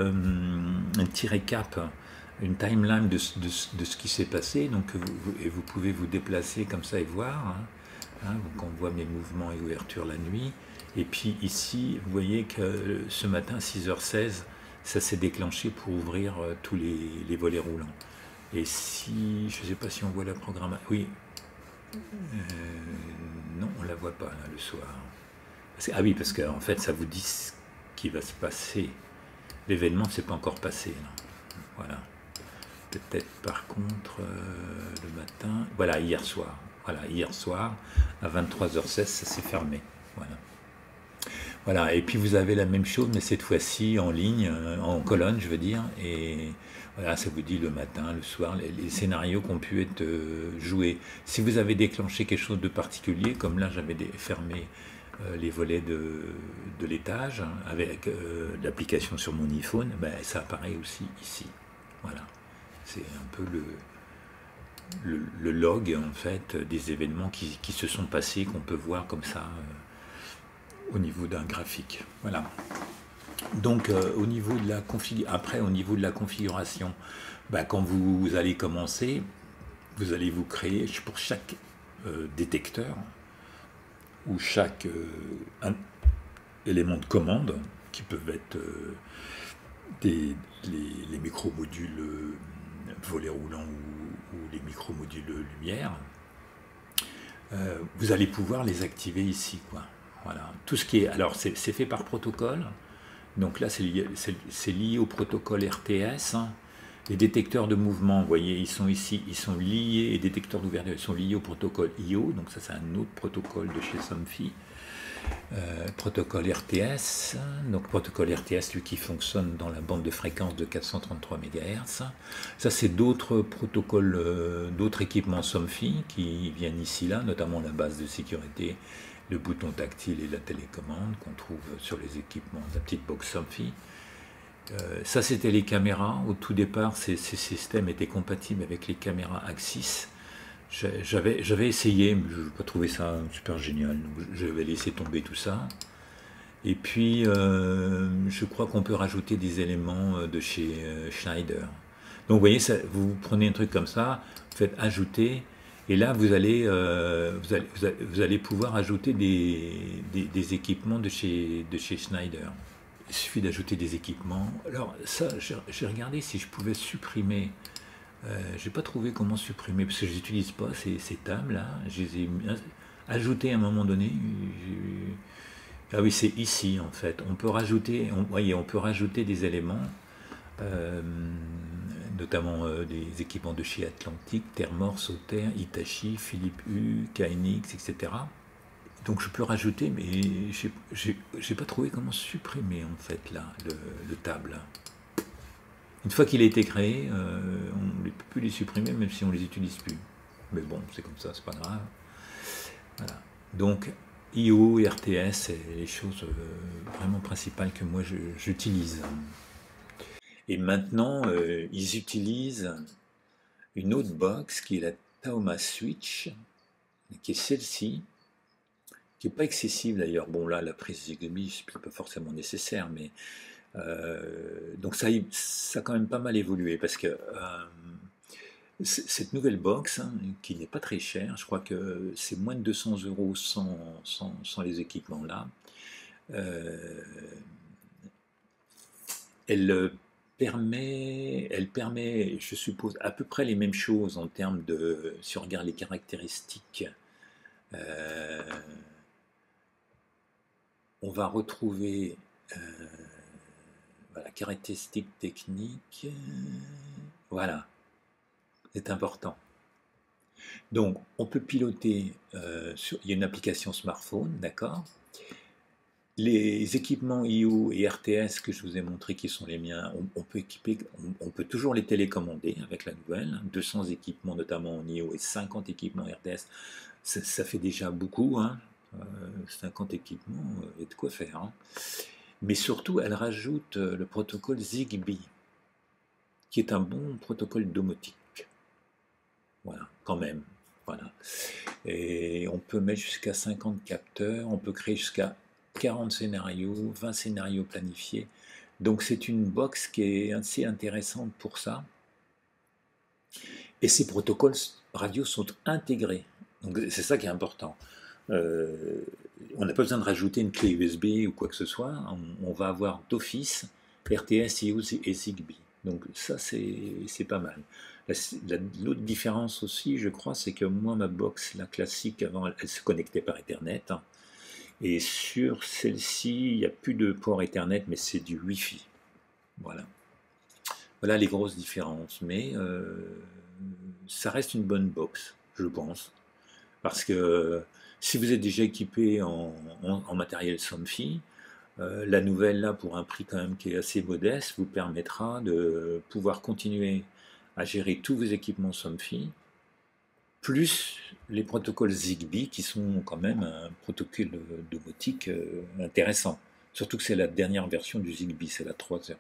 récap, une timeline de ce qui s'est passé. Donc, et vous pouvez vous déplacer comme ça et voir. Donc, on voit mes mouvements et ouvertures la nuit. Et puis ici, vous voyez que ce matin, 6h16, ça s'est déclenché pour ouvrir tous les volets roulants. Et si, je ne sais pas si on voit la programmation. Oui. Non, on ne la voit pas là, le soir. Ah oui, parce qu'en fait, ça vous dit ce qui va se passer. L'événement ne s'est pas encore passé. Là. Voilà. Peut-être par contre, le matin... Voilà, hier soir. Voilà, hier soir, à 23h16, ça s'est fermé. Voilà. Voilà, et puis vous avez la même chose, mais cette fois-ci en ligne, en colonne, je veux dire. Et voilà, ça vous dit le matin, le soir, les scénarios qui ont pu être joués. Si vous avez déclenché quelque chose de particulier, comme là, j'avais fermé les volets de l'étage avec l'application sur mon iPhone, ben, ça apparaît aussi ici. Voilà, c'est un peu le log en fait des événements qui se sont passés, qu'on peut voir comme ça au niveau d'un graphique. Voilà. Donc au niveau de la après au niveau de la configuration, ben, quand vous allez commencer, vous allez vous créer pour chaque détecteur ou chaque élément de commande, qui peuvent être les micro-modules volets roulants ou les micro-modules lumière, vous allez pouvoir les activer ici, quoi. Voilà. Tout ce qui est, alors c'est fait par protocole, donc là c'est lié au protocole RTS. Hein. Les détecteurs de mouvement, vous voyez, ils sont ici, ils sont liés, les détecteurs d'ouverture, ils sont liés au protocole IO, donc ça c'est un autre protocole de chez Somfy. Protocole RTS, donc protocole RTS, lui qui fonctionne dans la bande de fréquence de 433 MHz. Ça c'est d'autres protocoles, d'autres équipements Somfy qui viennent ici là, notamment la base de sécurité, le bouton tactile et la télécommande qu'on trouve sur les équipements de la petite box Somfy. Ça c'était les caméras. Au tout départ, ces systèmes étaient compatibles avec les caméras Axis. J'avais essayé, mais je n'ai pas trouvé ça super génial. Je vais laisser tomber tout ça. Et puis, je crois qu'on peut rajouter des éléments de chez Schneider. Donc, vous voyez, vous prenez un truc comme ça, vous faites ajouter, et là, vous allez pouvoir ajouter des équipements de chez Schneider. Il suffit d'ajouter des équipements. Alors, ça, j'ai regardé si je pouvais supprimer. J'ai pas trouvé comment supprimer parce que je n'utilise pas ces tables là. Je les ai ajoutées à un moment donné. Ah oui, c'est ici en fait. On peut rajouter, voyez, on peut rajouter des éléments, notamment des équipements de chez Atlantique, Thermor, Sauter, Hitachi, Philippe Hue, KNX, etc. Donc je peux rajouter, mais j'ai pas trouvé comment supprimer en fait là le table. Une fois qu'il a été créé, on ne peut plus les supprimer, même si on ne les utilise plus. Mais bon, c'est comme ça, c'est pas grave. Voilà. Donc, IO et RTS, c'est les choses vraiment principales que moi j'utilise. Et maintenant, ils utilisent une autre box qui est la Taoma Switch, qui est celle-ci, qui n'est pas excessive d'ailleurs. Bon, là, la prise ZigBee, c'est pas forcément nécessaire, mais. Donc ça a quand même pas mal évolué parce que cette nouvelle box, hein, qui n'est pas très chère, je crois que c'est moins de 200 € sans les équipements là, Elle permet, je suppose, à peu près les mêmes choses en termes de, si on regarde les caractéristiques, on va retrouver voilà, caractéristiques techniques, voilà, c'est important. Donc, on peut piloter, il y a une application smartphone, d'accord. Les équipements IO et RTS que je vous ai montré qui sont les miens, on peut toujours les télécommander avec la nouvelle. 200 équipements notamment en IO et 50 équipements RTS, ça fait déjà beaucoup, hein. 50 équipements, et de quoi faire. Hein. Mais surtout, elle rajoute le protocole Zigbee, qui est un bon protocole domotique. Voilà, quand même. Voilà. Et on peut mettre jusqu'à 50 capteurs, on peut créer jusqu'à 40 scénarios, 20 scénarios planifiés. Donc c'est une box qui est assez intéressante pour ça. Et ces protocoles radio sont intégrés. Donc c'est ça qui est important. On n'a pas besoin de rajouter une clé USB ou quoi que ce soit. On va avoir d'office RTS, IO et Zigbee. Donc ça c'est pas mal. L'autre différence aussi, je crois, c'est que moi ma box, la classique avant, elle se connectait par Ethernet. Et sur celle-ci, il n'y a plus de port Ethernet, mais c'est du Wi-Fi. Voilà. Voilà les grosses différences. Mais ça reste une bonne box, je pense. Parce que si vous êtes déjà équipé en matériel Somfy, la nouvelle là, pour un prix quand même qui est assez modeste, vous permettra de pouvoir continuer à gérer tous vos équipements Somfy, plus les protocoles Zigbee qui sont quand même un protocole domotique intéressant. Surtout que c'est la dernière version du Zigbee, c'est la 3.0.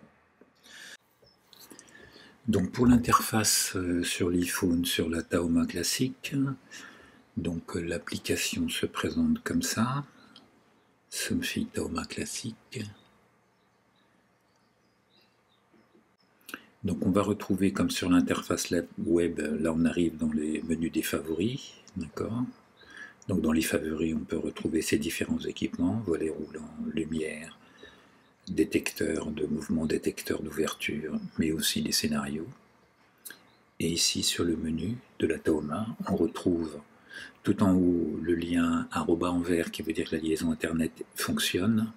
Donc pour l'interface sur l'iPhone, sur la Taoma classique, donc l'application se présente comme ça, Somfy Taoma classique. Donc on va retrouver comme sur l'interface web, là on arrive dans les menus des favoris, d'accord. Donc dans les favoris on peut retrouver ces différents équipements, volets roulants, lumière, détecteur de mouvement, détecteur d'ouverture, mais aussi les scénarios. Et ici sur le menu de la Taoma, on retrouve tout en haut le lien arroba en vert qui veut dire que la liaison internet fonctionne,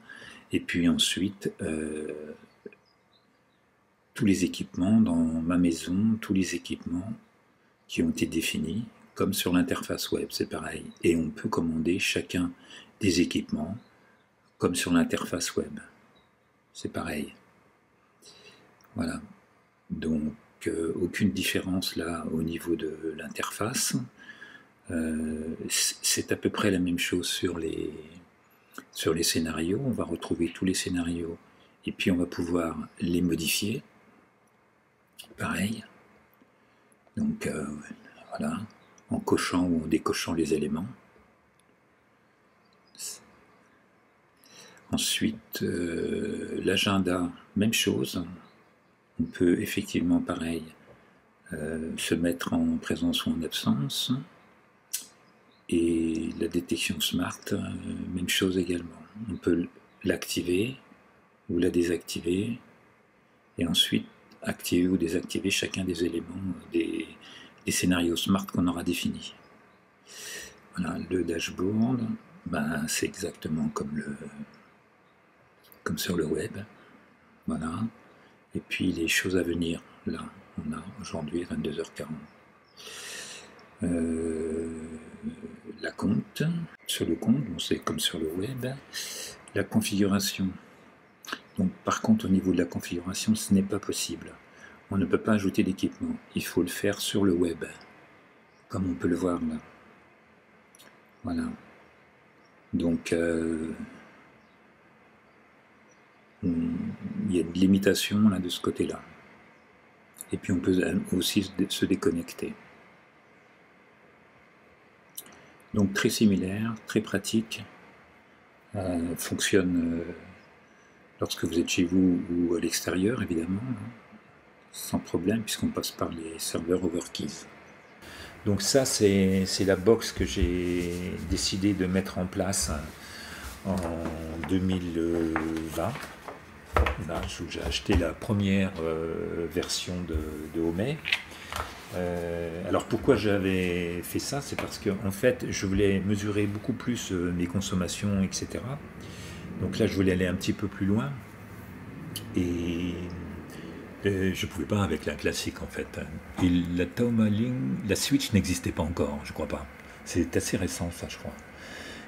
et puis ensuite tous les équipements dans ma maison, tous les équipements qui ont été définis, comme sur l'interface web, c'est pareil. Et on peut commander chacun des équipements, comme sur l'interface web. C'est pareil. Voilà. Donc, aucune différence là au niveau de l'interface. C'est à peu près la même chose sur les scénarios. On va retrouver tous les scénarios et puis on va pouvoir les modifier. Pareil. Donc voilà, en cochant ou en décochant les éléments. Ensuite, l'agenda, même chose. On peut effectivement, pareil, se mettre en présence ou en absence. Et la détection smart, même chose également. On peut l'activer ou la désactiver. Et ensuite, activer ou désactiver chacun des éléments des scénarios smart qu'on aura définis. Voilà, le dashboard, ben, c'est exactement comme sur le web. Voilà. Et puis les choses à venir, là, on a aujourd'hui 22h40. La compte, sur le compte, bon, c'est comme sur le web. La configuration. Donc, par contre, au niveau de la configuration, ce n'est pas possible. On ne peut pas ajouter d'équipement. Il faut le faire sur le web, comme on peut le voir là. Voilà. Donc, il y a une limitation là de ce côté-là. Et puis, on peut aussi se déconnecter. Donc, très similaire, très pratique. Fonctionne lorsque vous êtes chez vous ou à l'extérieur, évidemment, sans problème, puisqu'on passe par les serveurs Overkeys. Donc ça, c'est la box que j'ai décidé de mettre en place en 2020. Là, j'ai acheté la première version de Homey. Alors pourquoi j'avais fait ça? C'est parce que en fait je voulais mesurer beaucoup plus mes consommations, etc. Donc là je voulais aller un petit peu plus loin et je pouvais pas avec la classique en fait. Et la Tahoma Link, la Switch n'existait pas encore, je crois pas. C'est assez récent ça, je crois.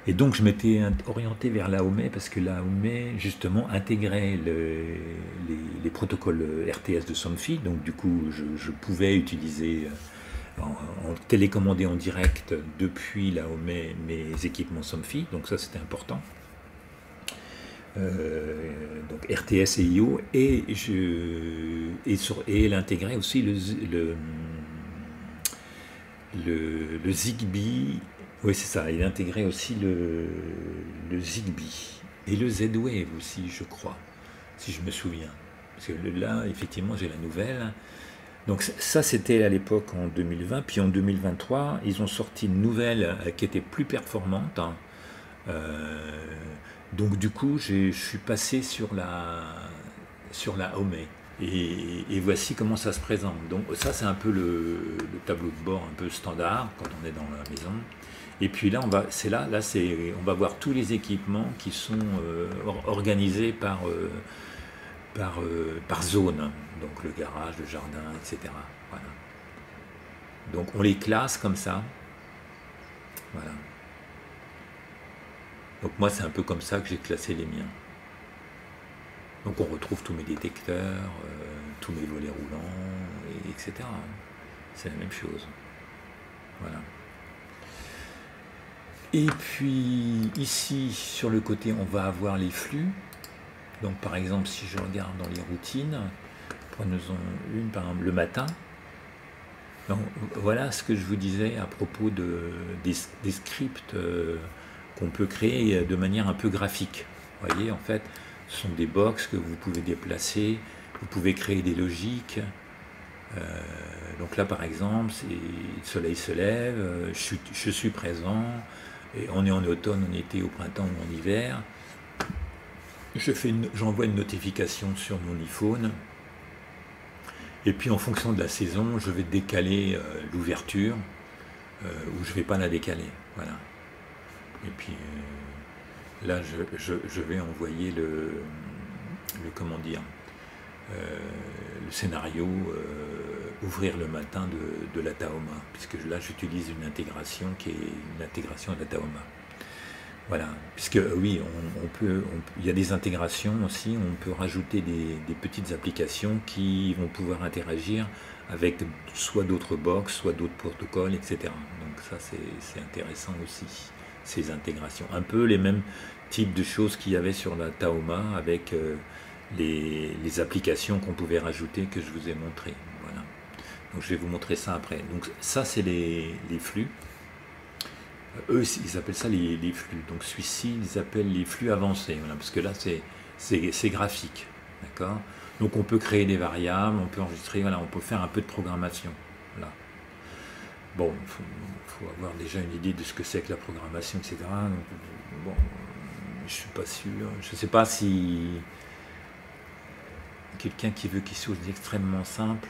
Et donc je m'étais orienté vers la Homey parce que la Homey justement intégrait les protocoles RTS de Somfy, donc du coup je pouvais utiliser, en télécommander en direct depuis la Homey mes équipements Somfy, donc ça c'était important. Donc RTS et IO, et elle intégrait aussi le Zigbee. Oui, c'est ça, il intégrait aussi le Zigbee et le Z-Wave aussi, je crois, si je me souviens. Parce que là, effectivement, j'ai la nouvelle. Donc ça, c'était à l'époque en 2020. Puis en 2023, ils ont sorti une nouvelle qui était plus performante. Donc du coup, je suis passé sur la Homey. Et voici comment ça se présente. Donc ça, c'est un peu le tableau de bord un peu standard quand on est dans la maison. Et puis là, on va voir tous les équipements qui sont organisés par zone. Donc le garage, le jardin, etc. Voilà. Donc on les classe comme ça. Voilà. Donc moi, c'est un peu comme ça que j'ai classé les miens. Donc on retrouve tous mes détecteurs, tous mes volets roulants, etc. C'est la même chose. Voilà. Et puis ici, sur le côté, on va avoir les flux. Donc par exemple, si je regarde dans les routines, prenons-en une par exemple le matin. Donc, voilà ce que je vous disais à propos des scripts qu'on peut créer de manière un peu graphique. Vous voyez, en fait, ce sont des box que vous pouvez déplacer, vous pouvez créer des logiques. Donc là, par exemple, le soleil se lève, je suis présent, et on est en automne, en été, au printemps ou en hiver. J'envoie une notification sur mon iPhone, et puis en fonction de la saison, je vais décaler l'ouverture, ou je ne vais pas la décaler. Voilà. Et puis là, je vais envoyer comment dire, le scénario ouvrir le matin de la Tahoma, puisque là j'utilise une intégration qui est une intégration de la Tahoma. Voilà, puisque oui, il y a des intégrations aussi, on peut rajouter des petites applications qui vont pouvoir interagir avec soit d'autres box, soit d'autres protocoles, etc. Donc ça c'est intéressant aussi, ces intégrations. Un peu les mêmes types de choses qu'il y avait sur la Tahoma avec les applications qu'on pouvait rajouter que je vous ai montré. Voilà. Donc je vais vous montrer ça après. Donc ça c'est les flux. Eux ils appellent ça les flux. Donc celui-ci ils appellent les flux avancés. Voilà, parce que là c'est graphique. D'accord. Donc on peut créer des variables, on peut enregistrer, voilà, on peut faire un peu de programmation. Voilà. Bon, il faut avoir déjà une idée de ce que c'est que la programmation, etc. Donc, bon, je suis pas sûr. Je ne sais pas si quelqu'un qui veut quelque chose d'extrêmement simple,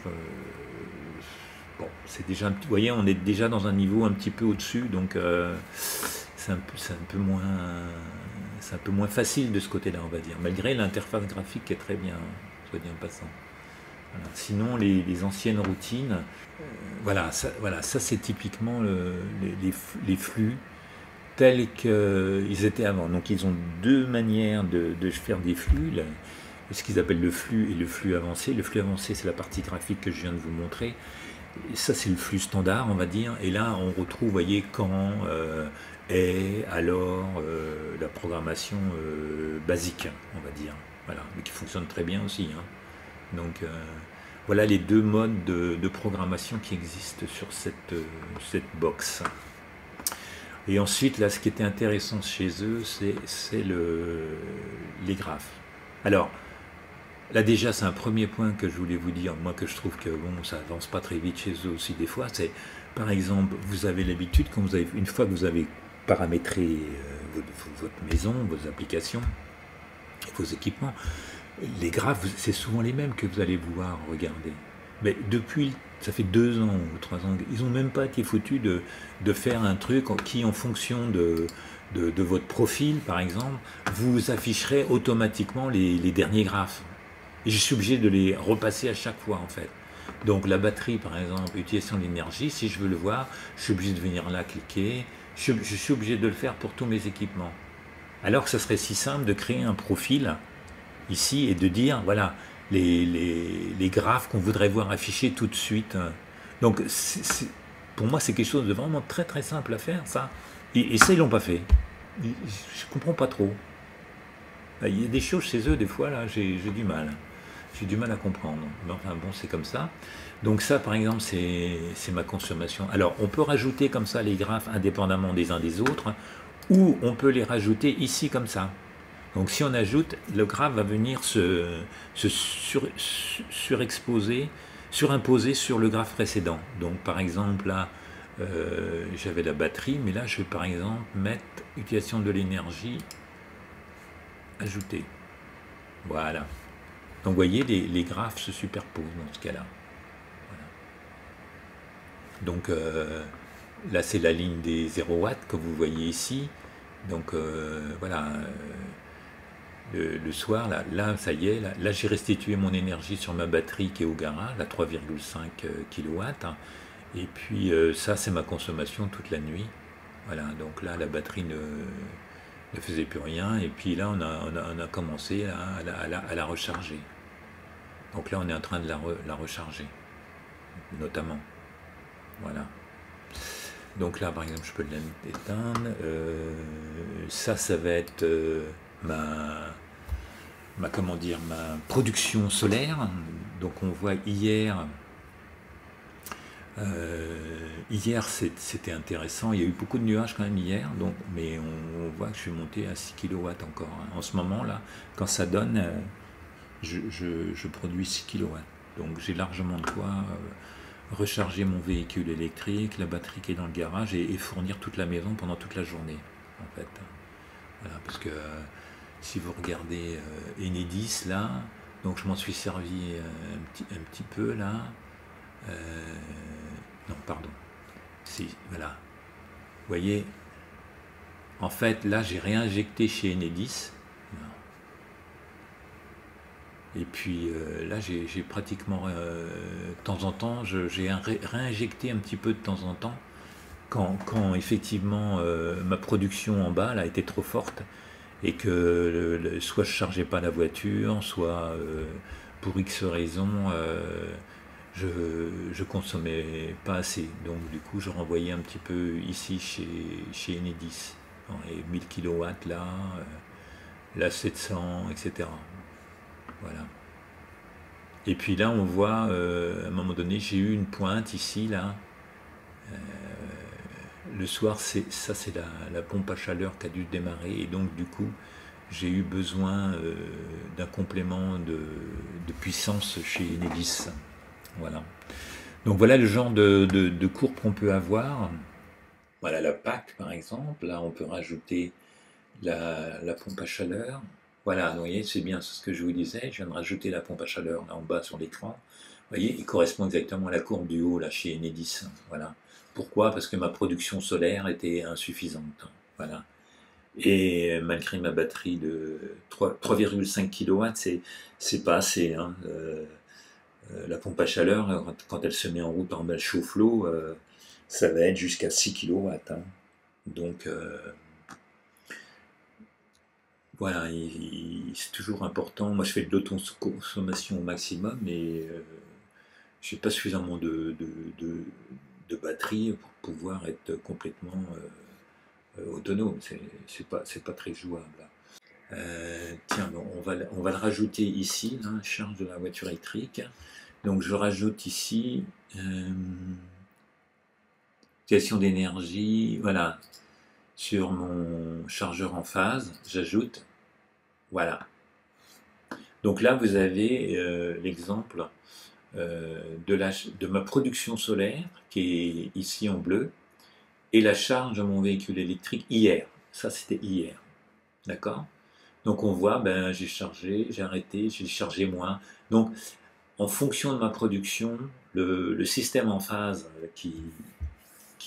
bon, c'est déjà, vous voyez, on est déjà dans un niveau un petit peu au-dessus, donc c'est un peu moins facile de ce côté-là, on va dire, malgré l'interface graphique qui est très bien, soit dit en passant. Voilà. Sinon, les anciennes routines, voilà, ça c'est typiquement les flux tels qu'ils étaient avant. Donc ils ont deux manières de faire des flux, ce qu'ils appellent le flux et le flux avancé. Le flux avancé, c'est la partie graphique que je viens de vous montrer. Et ça, c'est le flux standard, on va dire. Et là, on retrouve, vous voyez, quand, est, alors, la programmation basique, on va dire. Voilà, mais qui fonctionne très bien aussi. Hein. Donc, voilà les deux modes de programmation qui existent sur cette box. Et ensuite, là, ce qui était intéressant chez eux, c'est les graphes. Alors, là déjà, c'est un premier point que je voulais vous dire, moi que je trouve que bon, ça avance pas très vite chez eux aussi des fois, c'est par exemple, vous avez l'habitude, une fois que vous avez paramétré votre maison, vos applications, vos équipements, les graphes, c'est souvent les mêmes que vous allez pouvoir regarder. Mais depuis, ça fait 2 ans ou 3 ans, ils n'ont même pas été foutus de faire un truc qui, en fonction de votre profil, par exemple, vous afficherez automatiquement les derniers graphes. Et je suis obligé de les repasser à chaque fois, en fait. Donc la batterie, par exemple, utilisation de l'énergie, si je veux le voir, je suis obligé de venir là, cliquer. Je suis obligé de le faire pour tous mes équipements. Alors que ça serait si simple de créer un profil ici et de dire, voilà, les graphes qu'on voudrait voir affichés tout de suite. Donc pour moi, c'est quelque chose de vraiment très très simple à faire, ça. Et ça, ils l'ont pas fait. Je comprends pas trop. Il y a des choses chez eux, des fois, là, j'ai du mal. J'ai du mal à comprendre. Mais enfin bon, c'est comme ça. Donc ça, par exemple, c'est ma consommation. Alors, on peut rajouter comme ça les graphes indépendamment des uns des autres, ou on peut les rajouter ici comme ça. Donc si on ajoute, le graphe va venir surimposer sur le graphe précédent. Donc par exemple, là, j'avais la batterie, mais là, je vais par exemple mettre utilisation de l'énergie, ajouter. Voilà. Donc vous voyez, les graphes se superposent dans ce cas-là. Voilà. Donc là, c'est la ligne des 0 watts que vous voyez ici. Donc voilà, le soir, là, ça y est, là j'ai restitué mon énergie sur ma batterie qui est au garage, à 3,5 kW. Et puis ça, c'est ma consommation toute la nuit. Voilà, donc là, la batterie ne faisait plus rien. Et puis là, on a commencé à la recharger. Donc là, on est en train de la recharger, notamment. Voilà. Donc là, par exemple, je peux l'éteindre. Ça va être ma production solaire. Donc on voit hier, c'était intéressant. Il y a eu beaucoup de nuages quand même hier, donc, mais on voit que je suis monté à 6 kW encore. Hein. En ce moment là, quand ça donne, je produis 6 kW. Donc j'ai largement de quoi recharger mon véhicule électrique, la batterie qui est dans le garage et fournir toute la maison pendant toute la journée, en fait. Voilà, parce que si vous regardez Enedis là, donc je m'en suis servi un petit peu là. Non, pardon. Voilà. Vous voyez, en fait, là, j'ai réinjecté chez Enedis. Et puis là, j'ai pratiquement, de temps en temps, j'ai réinjecté un petit peu de temps en temps, quand effectivement ma production en bas là, était trop forte, et que soit je ne chargeais pas la voiture, soit pour X raisons, je consommais pas assez. Donc du coup, je renvoyais un petit peu ici chez Enedis. Et 1000 kW là 700, etc. Voilà. Et puis là, on voit, à un moment donné, j'ai eu une pointe ici, là. Le soir, ça c'est la pompe à chaleur qui a dû démarrer. Et donc, du coup, j'ai eu besoin d'un complément de puissance chez Enedis. Voilà. Donc, voilà le genre de courbe qu'on peut avoir. Voilà la PAC, par exemple. Là, on peut rajouter la pompe à chaleur. Voilà, vous voyez, c'est bien ce que je vous disais, je viens de rajouter la pompe à chaleur là en bas sur l'écran. Vous voyez, il correspond exactement à la courbe du haut là chez Enedis. Voilà. Pourquoi? Parce que ma production solaire était insuffisante. Voilà. Et malgré ma batterie de 3,5 kW, c'est pas assez. Hein. La pompe à chaleur, quand elle se met en route en bas chauffe-l'eau, ça va être jusqu'à 6 kW. Hein. Donc voilà, c'est toujours important. Moi, je fais de l'autoconsommation au maximum, mais je n'ai pas suffisamment de batterie pour pouvoir être complètement autonome. C'est pas très jouable. Tiens, bon, on va le rajouter ici, là, charge de la voiture électrique. Donc, je rajoute ici utilisation d'énergie. Voilà, sur mon chargeur en phase, j'ajoute. Voilà. Donc là, vous avez l'exemple de ma production solaire, qui est ici en bleu, et la charge de mon véhicule électrique hier. Ça, c'était hier. D'accord? Donc on voit, ben, j'ai chargé, j'ai arrêté, j'ai chargé moins. Donc, en fonction de ma production, le système en phase qui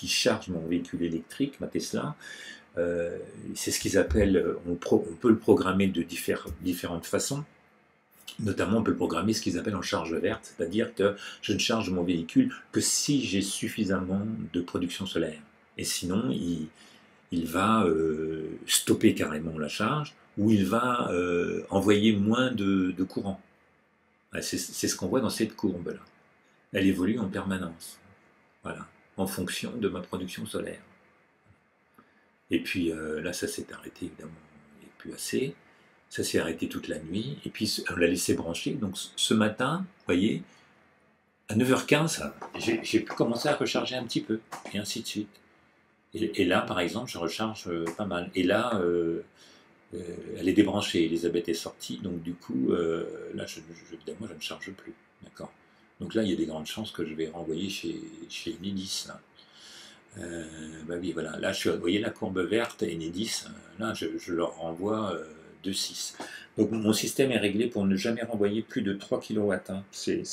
charge mon véhicule électrique, ma Tesla, c'est ce qu'ils appellent, on peut le programmer de différentes façons. Notamment, on peut le programmer ce qu'ils appellent en charge verte, c'est-à-dire que je ne charge mon véhicule que si j'ai suffisamment de production solaire. Et sinon, il va stopper carrément la charge, ou il va envoyer moins de courant. C'est ce qu'on voit dans cette courbe-là. Elle évolue en permanence, voilà, en fonction de ma production solaire. Et puis là, ça s'est arrêté, évidemment, il n'y a plus assez. Ça s'est arrêté toute la nuit, et puis on l'a laissé brancher. Donc ce matin, vous voyez, à 9h15, j'ai pu commencer à recharger un petit peu, et ainsi de suite. Et là, par exemple, je recharge pas mal. Et là, elle est débranchée, Elisabeth est sortie, donc du coup, là, évidemment, je ne charge plus. D'accord. Donc là, il y a des grandes chances que je vais renvoyer chez Enedis. Bah oui, voilà. Là, vous voyez la courbe verte, Enedis, là, je leur renvoie 2,6. Donc mon système est réglé pour ne jamais renvoyer plus de 3 kW. Hein. C'est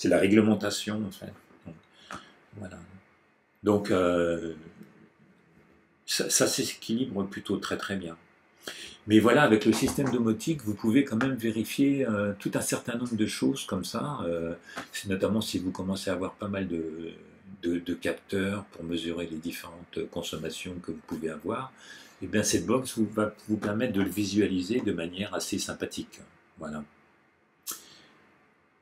la réglementation, en fait. Donc, voilà. Donc, ça s'équilibre plutôt très très bien. Mais voilà, avec le système domotique, vous pouvez quand même vérifier tout un certain nombre de choses comme ça. C'est notamment si vous commencez à avoir pas mal de capteurs pour mesurer les différentes consommations que vous pouvez avoir. Et bien cette box va vous permettre de le visualiser de manière assez sympathique. Voilà.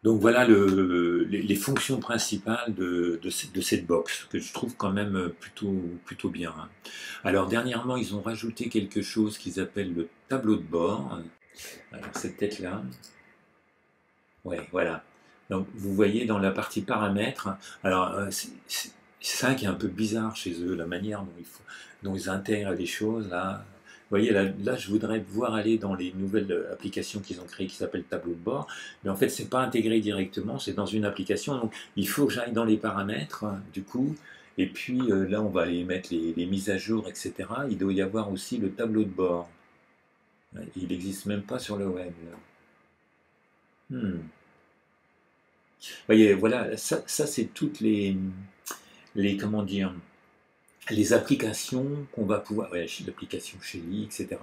Donc voilà les fonctions principales de cette box, que je trouve quand même plutôt bien. Hein. Alors dernièrement, ils ont rajouté quelque chose qu'ils appellent le tableau de bord. Alors c'est peut-être là. Ouais, voilà. Donc vous voyez dans la partie paramètres, alors c'est ça qui est un peu bizarre chez eux, la manière dont ils intègrent les choses là. Vous voyez, là, je voudrais pouvoir aller dans les nouvelles applications qu'ils ont créées qui s'appellent tableau de bord, mais en fait, c'est pas intégré directement, c'est dans une application, donc il faut que j'aille dans les paramètres, du coup, et puis là, on va aller mettre les mises à jour, etc. Il doit y avoir aussi le tableau de bord. Il n'existe même pas sur le web. Vous voyez, voilà, ça c'est toutes les comment dire, les applications qu'on va pouvoir, l'application Shelly, etc.,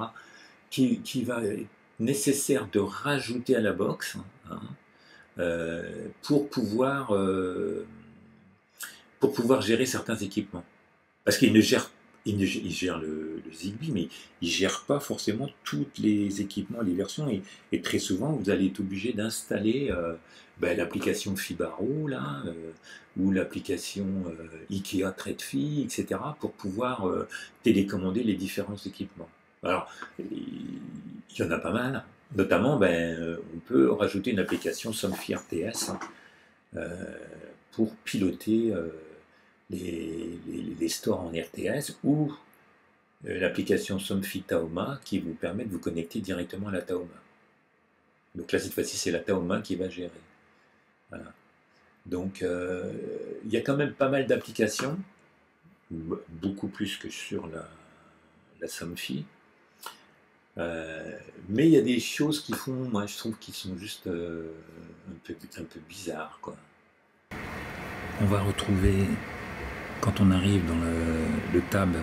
qui va être nécessaire de rajouter à la box pour pouvoir gérer certains équipements. Parce qu'il gère le Zigbee, mais il ne gère pas forcément tous les équipements, les versions, et très souvent, vous allez être obligé d'installer l'application Fibaro, là, ou l'application Ikea Tradefee, etc., pour pouvoir télécommander les différents équipements. Alors, il y en a pas mal, notamment, on peut rajouter une application Somfy RTS pour piloter les stores en RTS, ou l'application Somfy Taoma qui vous permet de vous connecter directement à la Taoma. Donc là, cette fois-ci, c'est la Taoma qui va gérer. Voilà. Donc, il y a quand même pas mal d'applications, beaucoup plus que sur la Somfy. Mais il y a des choses qui font, moi je trouve, qui sont juste un peu bizarres, quoi. On va retrouver, quand on arrive dans le tab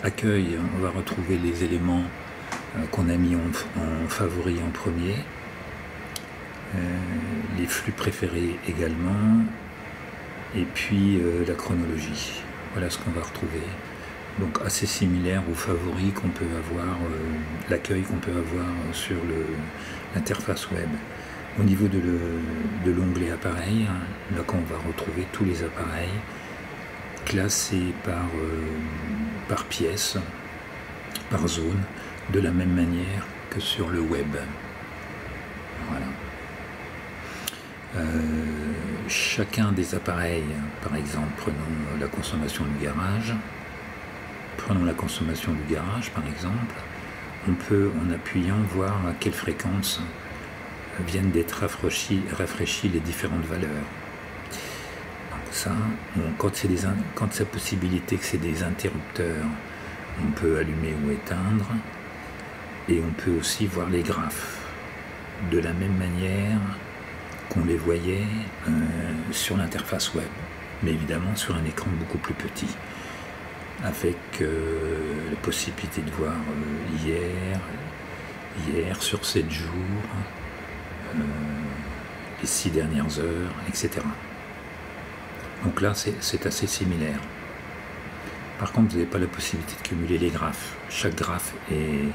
accueil, on va retrouver les éléments qu'on a mis en favori en premier. Les flux préférés également, et puis la chronologie. Voilà ce qu'on va retrouver. Donc assez similaire aux favoris qu'on peut avoir, l'accueil qu'on peut avoir sur l'interface web. Au niveau de l'onglet appareil, là quand on va retrouver tous les appareils classés par pièce, par zone, de la même manière que sur le web. Voilà. Chacun des appareils, par exemple, prenons la consommation du garage. Prenons la consommation du garage, par exemple. On peut, en appuyant, voir à quelle fréquence viennent d'être rafraîchies les différentes valeurs. Donc ça, quand c'est possibilité que c'est des interrupteurs on peut allumer ou éteindre, et on peut aussi voir les graphes de la même manière qu'on les voyait sur l'interface web, mais évidemment sur un écran beaucoup plus petit, avec la possibilité de voir hier, sur 7 jours, les 6 dernières heures, etc. Donc là, c'est assez similaire. Par contre, vous n'avez pas la possibilité de cumuler les graphes. Chaque graphe est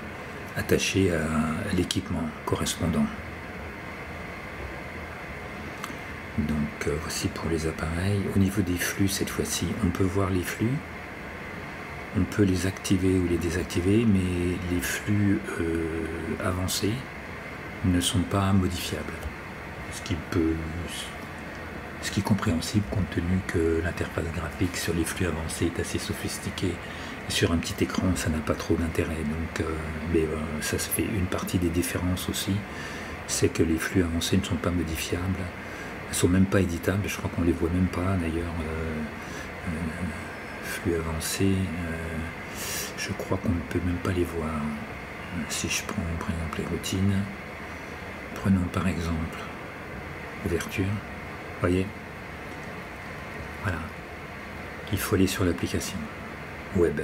attaché à l'équipement correspondant. Donc voici pour les appareils. Au niveau des flux, cette fois-ci, on peut voir les flux. On peut les activer ou les désactiver, mais les flux avancés ne sont pas modifiables. Ce qui est compréhensible compte tenu que l'interface graphique sur les flux avancés est assez sophistiquée. Et sur un petit écran, ça n'a pas trop d'intérêt. Donc, ça se fait une partie des différences aussi, c'est que les flux avancés ne sont pas modifiables. Ils ne sont même pas éditables, je crois qu'on ne les voit même pas d'ailleurs. Flux avancés, je crois qu'on ne peut même pas les voir. Si je prends par exemple les routines, prenons par exemple ouverture, voyez, voilà, il faut aller sur l'application web.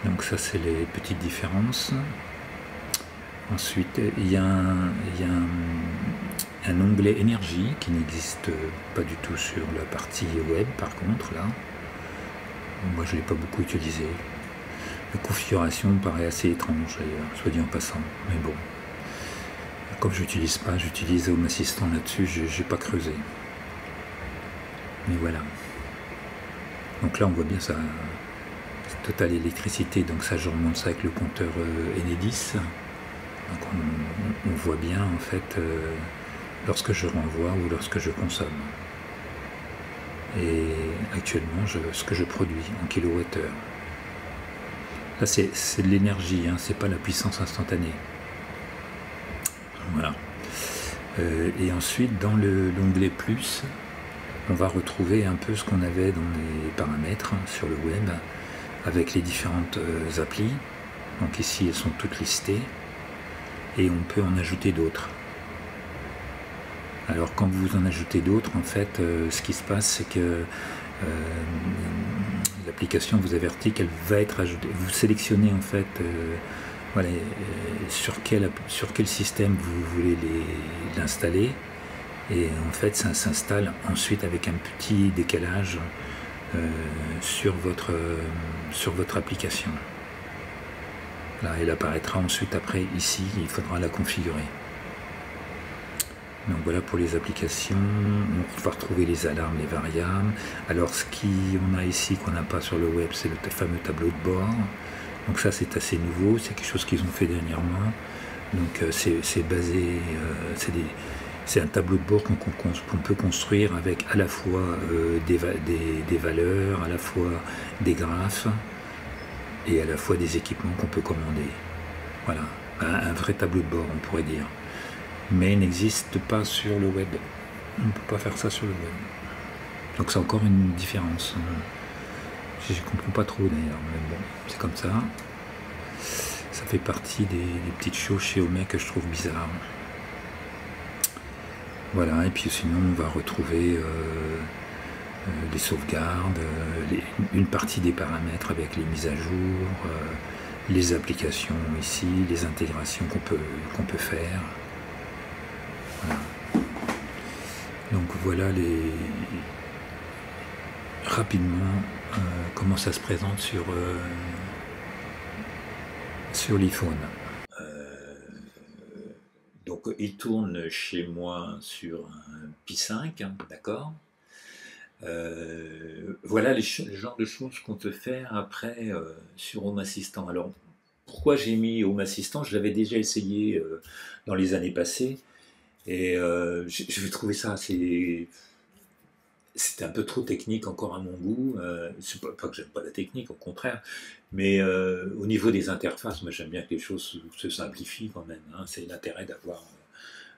Donc ça c'est les petites différences. Ensuite il y a un onglet énergie qui n'existe pas du tout sur la partie web. Par contre là, moi je ne l'ai pas beaucoup utilisé. La configuration me paraît assez étrange d'ailleurs, soit dit en passant, mais bon, comme je n'utilise pas, j'utilise Home Assistant là-dessus, j'ai pas creusé. Mais voilà. Donc là on voit bien ça, Total électricité, donc ça je remonte ça avec le compteur Enedis. Donc on voit bien en fait lorsque je renvoie ou lorsque je consomme. Et actuellement ce que je produis en kilowattheure. Là c'est de l'énergie, hein, c'est pas la puissance instantanée. Voilà. Et ensuite dans l'onglet plus, on va retrouver un peu ce qu'on avait dans les paramètres sur le web, avec les différentes applis. Donc ici elles sont toutes listées, et on peut en ajouter d'autres. Alors quand vous en ajoutez d'autres, en fait, ce qui se passe, c'est que l'application vous avertit qu'elle va être ajoutée. Vous sélectionnez en fait voilà, sur quel système vous voulez l'installer, et en fait ça s'installe ensuite avec un petit décalage sur votre application. Là, elle apparaîtra ensuite après ici, il faudra la configurer. Donc voilà pour les applications, on va retrouver les alarmes, les variables. Alors ce qu'on a ici qu'on n'a pas sur le web, c'est le fameux tableau de bord. Donc ça c'est assez nouveau, c'est quelque chose qu'ils ont fait dernièrement. Donc c'est basé, c'est un tableau de bord qu'on peut construire avec à la fois des valeurs, à la fois des graphes et à la fois des équipements qu'on peut commander. Voilà, un vrai tableau de bord on pourrait dire. Mais il n'existe pas sur le web. On ne peut pas faire ça sur le web. Donc c'est encore une différence. Je ne comprends pas trop d'ailleurs, mais bon, c'est comme ça. Ça fait partie des petites choses chez Home que je trouve bizarres. Voilà, et puis sinon on va retrouver les sauvegardes, une partie des paramètres avec les mises à jour, les applications ici, les intégrations qu'on peut faire. Voilà. Donc voilà rapidement comment ça se présente sur l'iPhone. Donc il tourne chez moi sur un Pi 5, hein, d'accord. Voilà le genre de choses qu'on peut faire après sur Home Assistant. Alors pourquoi j'ai mis Home Assistant? Je l'avais déjà essayé dans les années passées, et j'ai trouvé ça assez... C'était un peu trop technique encore à mon goût. C'est pas que j'aime pas la technique, au contraire, mais au niveau des interfaces, moi j'aime bien que les choses se simplifient quand même, hein. C'est l'intérêt d'avoir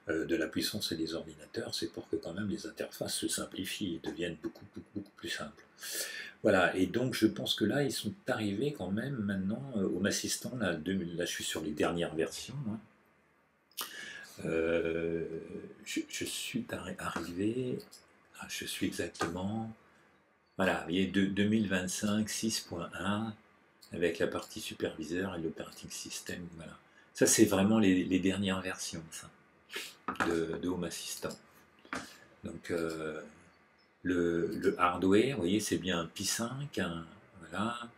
de la puissance et des ordinateurs, c'est pour que quand même les interfaces se simplifient et deviennent beaucoup plus simples. Voilà, et donc je pense que là, ils sont arrivés quand même maintenant, Home Assistant, là, je suis sur les dernières versions, hein. Je suis arrivé, je suis exactement, voilà, vous voyez, 2025, 6.1, avec la partie superviseur et l'operating system, voilà. Ça, c'est vraiment les dernières versions, ça, de Home Assistant. Donc, le hardware, vous voyez, c'est bien un Pi5, voilà.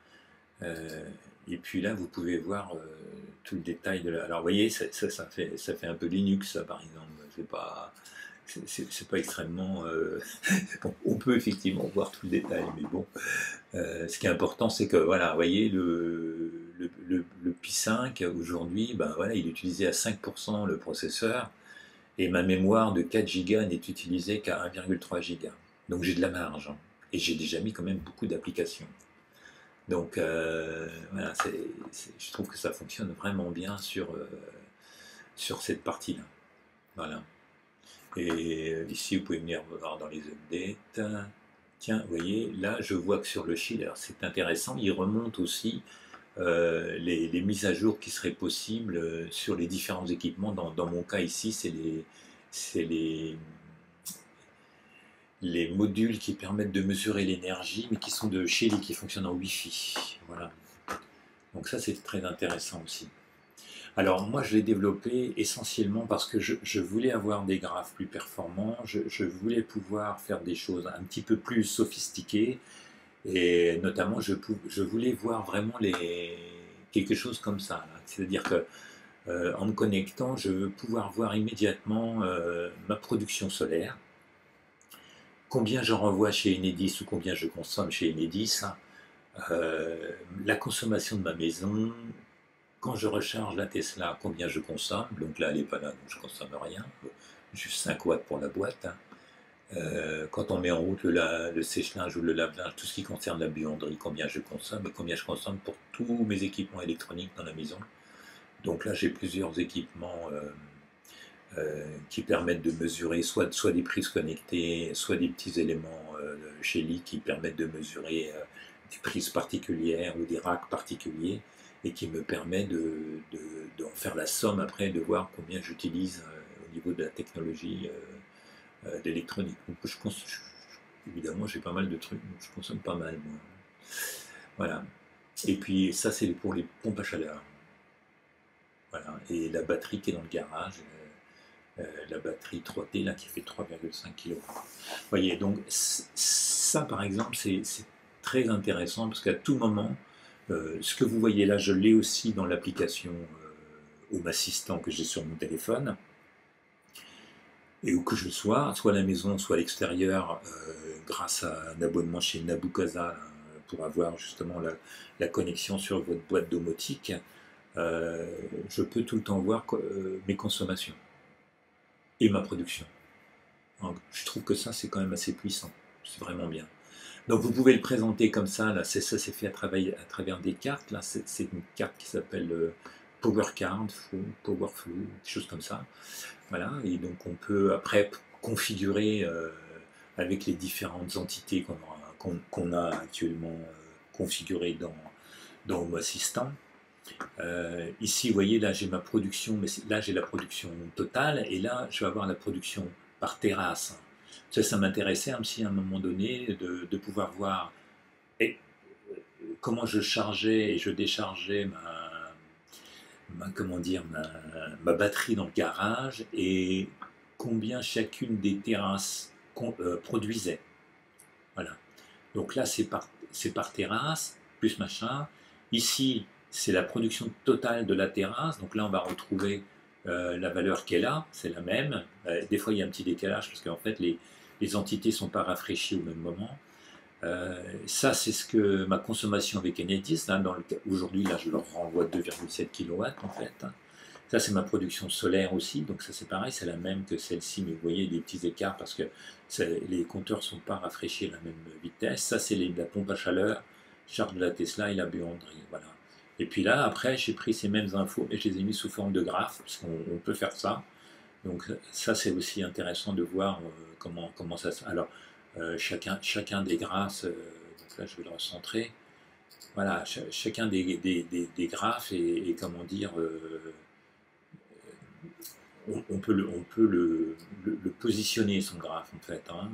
Et puis là, vous pouvez voir tout le détail de la... Alors, vous voyez, ça fait un peu Linux, ça, par exemple. C'est pas extrêmement... on peut effectivement voir tout le détail, mais bon. Ce qui est important, c'est que, voilà, vous voyez, le Pi5, aujourd'hui, ben, voilà, il est utilisé à 5% le processeur, et ma mémoire de 4 Go n'est utilisée qu'à 1,3 Go. Donc j'ai de la marge, hein, et j'ai déjà mis quand même beaucoup d'applications. Donc voilà, je trouve que ça fonctionne vraiment bien sur cette partie-là. Voilà. Et ici, vous pouvez venir voir dans les updates. Tiens, vous voyez, là, je vois que sur le Shield, alors c'est intéressant, il remonte aussi les mises à jour qui seraient possibles sur les différents équipements. Dans mon cas ici, c'est les modules qui permettent de mesurer l'énergie, mais qui sont de Shelly, qui fonctionnent en Wi-Fi. Voilà. Donc ça, c'est très intéressant aussi. Alors moi, je l'ai développé essentiellement parce que je voulais avoir des graphes plus performants, je voulais pouvoir faire des choses un petit peu plus sophistiquées, et notamment, je voulais voir vraiment quelque chose comme ça. C'est-à-dire que en me connectant, je veux pouvoir voir immédiatement ma production solaire, combien je renvoie chez Enedis ou combien je consomme chez Enedis, la consommation de ma maison, quand je recharge la Tesla, combien je consomme. Donc là, elle n'est pas là, donc je ne consomme rien, juste 5 watts pour la boîte. Quand on met en route le sèche-linge ou le lave-linge, tout ce qui concerne la buanderie, combien je consomme et combien je consomme pour tous mes équipements électroniques dans la maison. Donc là, j'ai plusieurs équipements qui permettent de mesurer soit des prises connectées, soit des petits éléments chez Lee qui permettent de mesurer des prises particulières ou des racks particuliers, et qui me permet d'en faire la somme après, de voir combien j'utilise au niveau de la technologie d'électronique. Donc évidemment, j'ai pas mal de trucs, donc je consomme pas mal, moi. Voilà. Et puis ça, c'est pour les pompes à chaleur. Voilà. Et la batterie qui est dans le garage, la batterie 3T là qui fait 3,5 kg. Vous voyez, donc ça par exemple, c'est très intéressant parce qu'à tout moment, ce que vous voyez là, je l'ai aussi dans l'application Home Assistant que j'ai sur mon téléphone, et où que je sois, soit à la maison, soit à l'extérieur, grâce à un abonnement chez Nabucasa, pour avoir justement la connexion sur votre boîte domotique, je peux tout le temps voir mes consommations et ma production. Donc, je trouve que ça, c'est quand même assez puissant, c'est vraiment bien. Donc vous pouvez le présenter comme ça, là, ça c'est fait à travers des cartes, là c'est une carte qui s'appelle PowerCard, Powerflow, des choses comme ça. Voilà, et donc on peut après configurer avec les différentes entités qu'on a actuellement configurées dans Home Assistant. Ici, vous voyez, là j'ai ma production, mais là j'ai la production totale, et là je vais avoir la production par terrasse. Ça m'intéressait aussi à un moment donné de pouvoir voir comment je chargeais et je déchargeais ma batterie dans le garage, et combien chacune des terrasses produisait. Voilà. Donc là, c'est par terrasse, plus machin. Ici, c'est la production totale de la terrasse. Donc là, on va retrouver la valeur qu'elle a, c'est la même. Des fois, il y a un petit décalage parce qu'en fait, les entités ne sont pas rafraîchies au même moment. Ça, c'est ce que ma consommation avec Enedis. Aujourd'hui, là, je leur renvoie 2,7 kW en fait. Ça, c'est ma production solaire aussi. Donc ça, c'est pareil, c'est la même que celle-ci. Mais vous voyez des petits écarts parce que les compteurs ne sont pas rafraîchis à la même vitesse. Ça, c'est la pompe à chaleur, charge de la Tesla et la buanderie. Voilà. Et puis là, après, j'ai pris ces mêmes infos et je les ai mis sous forme de graphes, parce qu'on peut faire ça. Donc ça c'est aussi intéressant de voir comment ça se... Alors chacun des graphes, donc là je vais le recentrer, voilà, chacun des graphes et comment dire, on peut le positionner son graphe en fait, hein,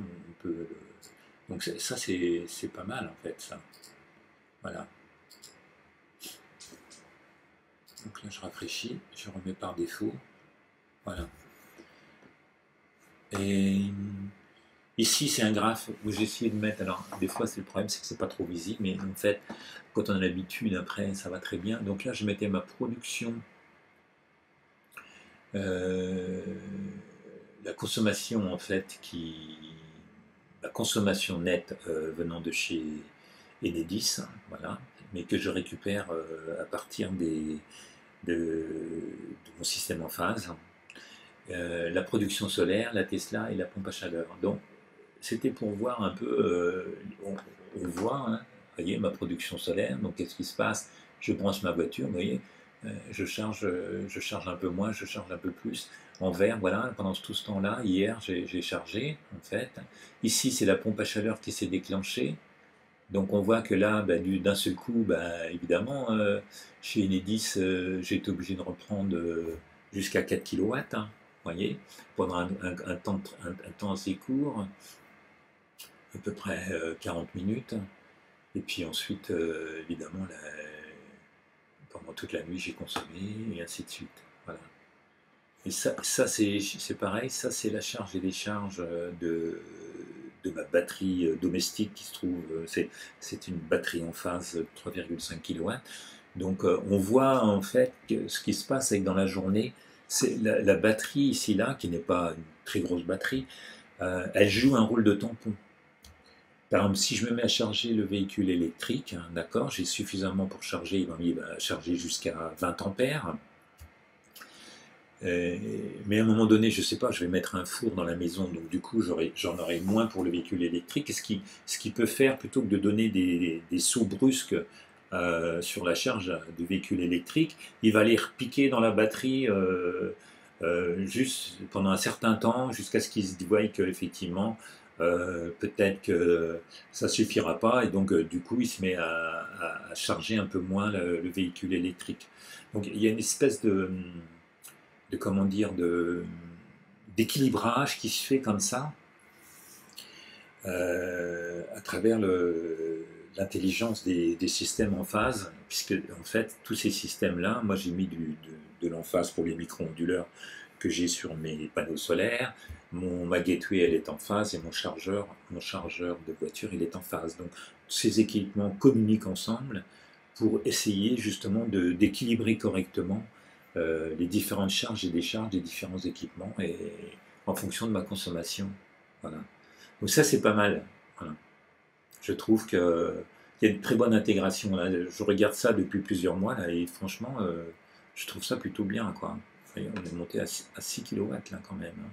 donc ça c'est pas mal en fait ça, voilà. Donc là je rafraîchis, je remets par défaut, voilà. Et ici c'est un graphe où j'ai essayé de mettre, alors des fois c'est le problème c'est que c'est pas trop visible, mais en fait quand on a l'habitude après ça va très bien. Donc là je mettais ma production, la consommation en fait la consommation nette venant de chez Enedis, voilà, mais que je récupère à partir de mon système en phase. La production solaire, la Tesla et la pompe à chaleur. Donc c'était pour voir un peu, on voit, hein, vous voyez, ma production solaire, donc qu'est-ce qui se passe? Je branche ma voiture, vous voyez, je charge un peu moins, je charge un peu plus, en vert, voilà, pendant tout ce temps-là, hier j'ai chargé, en fait. Ici c'est la pompe à chaleur qui s'est déclenchée, donc on voit que là, bah, d'un seul coup, bah, évidemment, chez Enedis, j'ai été obligé de reprendre jusqu'à 4 kW, hein, voyez, pendant un temps assez court, à peu près 40 minutes. Et puis ensuite, évidemment, pendant toute la nuit, j'ai consommé, et ainsi de suite. Voilà. Et ça c'est pareil, ça c'est la charge et décharge de ma batterie domestique qui se trouve, c'est une batterie en phase 3,5 kW. Donc on voit en fait que ce qui se passe avec dans la journée, c'est la batterie ici là, qui n'est pas une très grosse batterie, elle joue un rôle de tampon. Par exemple, si je me mets à charger le véhicule électrique, hein, d'accord, j'ai suffisamment pour charger, il va charger jusqu'à 20 ampères. Mais à un moment donné, je ne sais pas, je vais mettre un four dans la maison, donc du coup j'en aurai moins pour le véhicule électrique. Et ce qui peut faire, plutôt que de donner des sauts brusques sur la charge du véhicule électrique, il va aller repiquer dans la batterie juste pendant un certain temps, jusqu'à ce qu'il se voie qu'effectivement, peut-être que ça ne suffira pas, et donc du coup il se met à charger un peu moins le véhicule électrique. Donc il y a une espèce comment dire, d'équilibrage qui se fait comme ça à travers l'intelligence des systèmes en phase, puisque en fait tous ces systèmes là, moi j'ai mis de l'emphase pour les micro-onduleurs que j'ai sur mes panneaux solaires, ma gateway elle est en phase et mon chargeur de voiture il est en phase. Donc ces équipements communiquent ensemble pour essayer justement d'équilibrer correctement les différentes charges et décharges des différents équipements et en fonction de ma consommation. Voilà. Donc ça c'est pas mal. Voilà. Je trouve qu'il y a une très bonne intégration. Là. Je regarde ça depuis plusieurs mois là, et franchement je trouve ça plutôt bien. Quoi. Voyez, on est monté à 6 kW là quand même. Hein.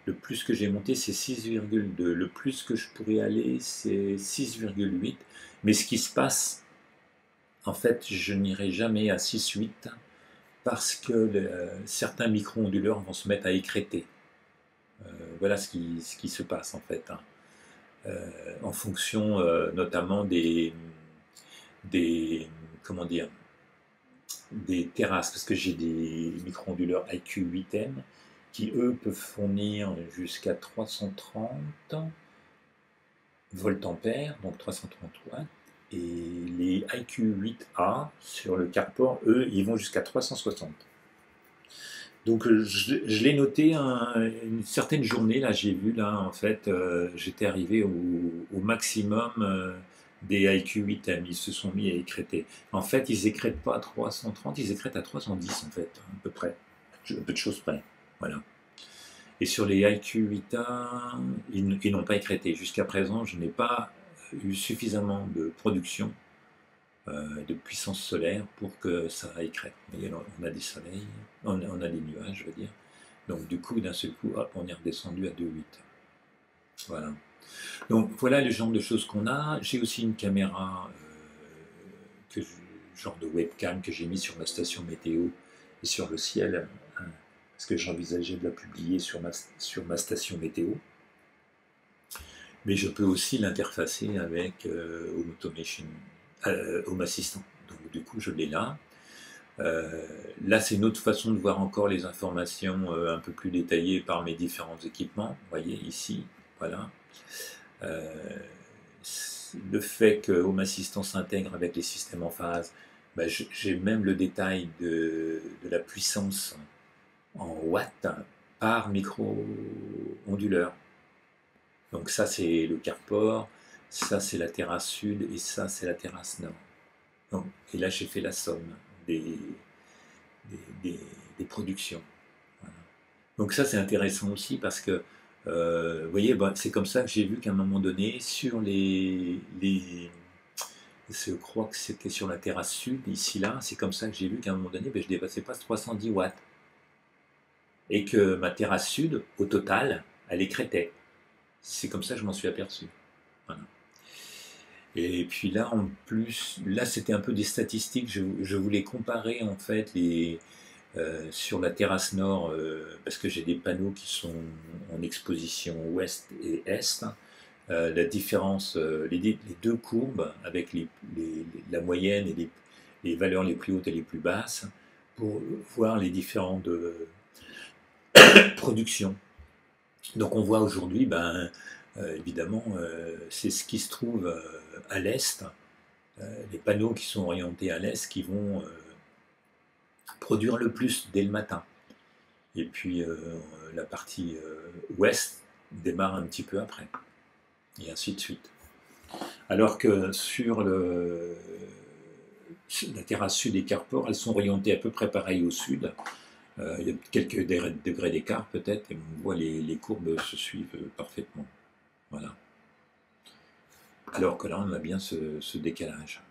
Le plus que j'ai monté c'est 6,2. Le plus que je pourrais aller c'est 6,8. Mais ce qui se passe, en fait je n'irai jamais à 6,8 parce que certains micro-onduleurs vont se mettre à écréter. Voilà ce qui se passe en fait, hein. En fonction notamment comment dire, des terrasses, parce que j'ai des micro-onduleurs IQ8M qui eux peuvent fournir jusqu'à 330 voltampères, donc 330 watts, et les IQ8A sur le carport, eux, ils vont jusqu'à 360. Donc je l'ai noté une certaine journée, là j'ai vu, là en fait, j'étais arrivé au maximum des IQ8M, ils se sont mis à écréter. En fait, ils écrètent pas à 330, ils écrètent à 310 en fait, à peu près, peu de choses près, voilà. Et sur les IQ8A, ils n'ont pas écrété. Jusqu'à présent, je n'ai pas eu suffisamment de production de puissance solaire pour que ça écrète. On a des soleils, on a des nuages, je veux dire. Donc du coup, d'un seul coup, hop, on est redescendu à 2,8. Voilà. Donc voilà le genre de choses qu'on a. J'ai aussi une caméra, genre de webcam que j'ai mis sur ma station météo et sur le ciel, parce que j'envisageais de la publier sur ma station météo. Mais je peux aussi l'interfacer avec Home Automation, Home Assistant. Donc du coup, je l'ai là. Là, c'est une autre façon de voir encore les informations un peu plus détaillées par mes différents équipements. Vous voyez ici, voilà. Le fait que Home Assistant s'intègre avec les systèmes en phase, ben, j'ai même le détail de la puissance en watts par micro-onduleur. Donc ça, c'est le carport, ça, c'est la terrasse sud, et ça, c'est la terrasse nord. Donc, et là, j'ai fait la somme des productions. Voilà. Donc ça, c'est intéressant aussi parce que, vous voyez, bah, c'est comme ça que j'ai vu qu'à un moment donné, sur je crois que c'était sur la terrasse sud, ici, là, c'est comme ça que j'ai vu qu'à un moment donné, ben, je ne dépassais pas 310 watts. Et que ma terrasse sud, au total, elle écrétait. C'est comme ça que je m'en suis aperçu. Voilà. Et puis là, en plus, là c'était un peu des statistiques, je voulais comparer en fait sur la terrasse nord, parce que j'ai des panneaux qui sont en exposition ouest et est, la différence, les deux courbes avec la moyenne et les valeurs les plus hautes et les plus basses, pour voir les différentes productions. Donc on voit aujourd'hui, ben, évidemment, c'est ce qui se trouve à l'est, les panneaux qui sont orientés à l'est qui vont produire le plus dès le matin. Et puis la partie ouest démarre un petit peu après, et ainsi de suite. Alors que sur la terrasse sud et carport, elles sont orientées à peu près pareil au sud. Il y a quelques degrés d'écart peut-être, et on voit les courbes se suivent parfaitement. Voilà. Alors que là, on a bien ce décalage.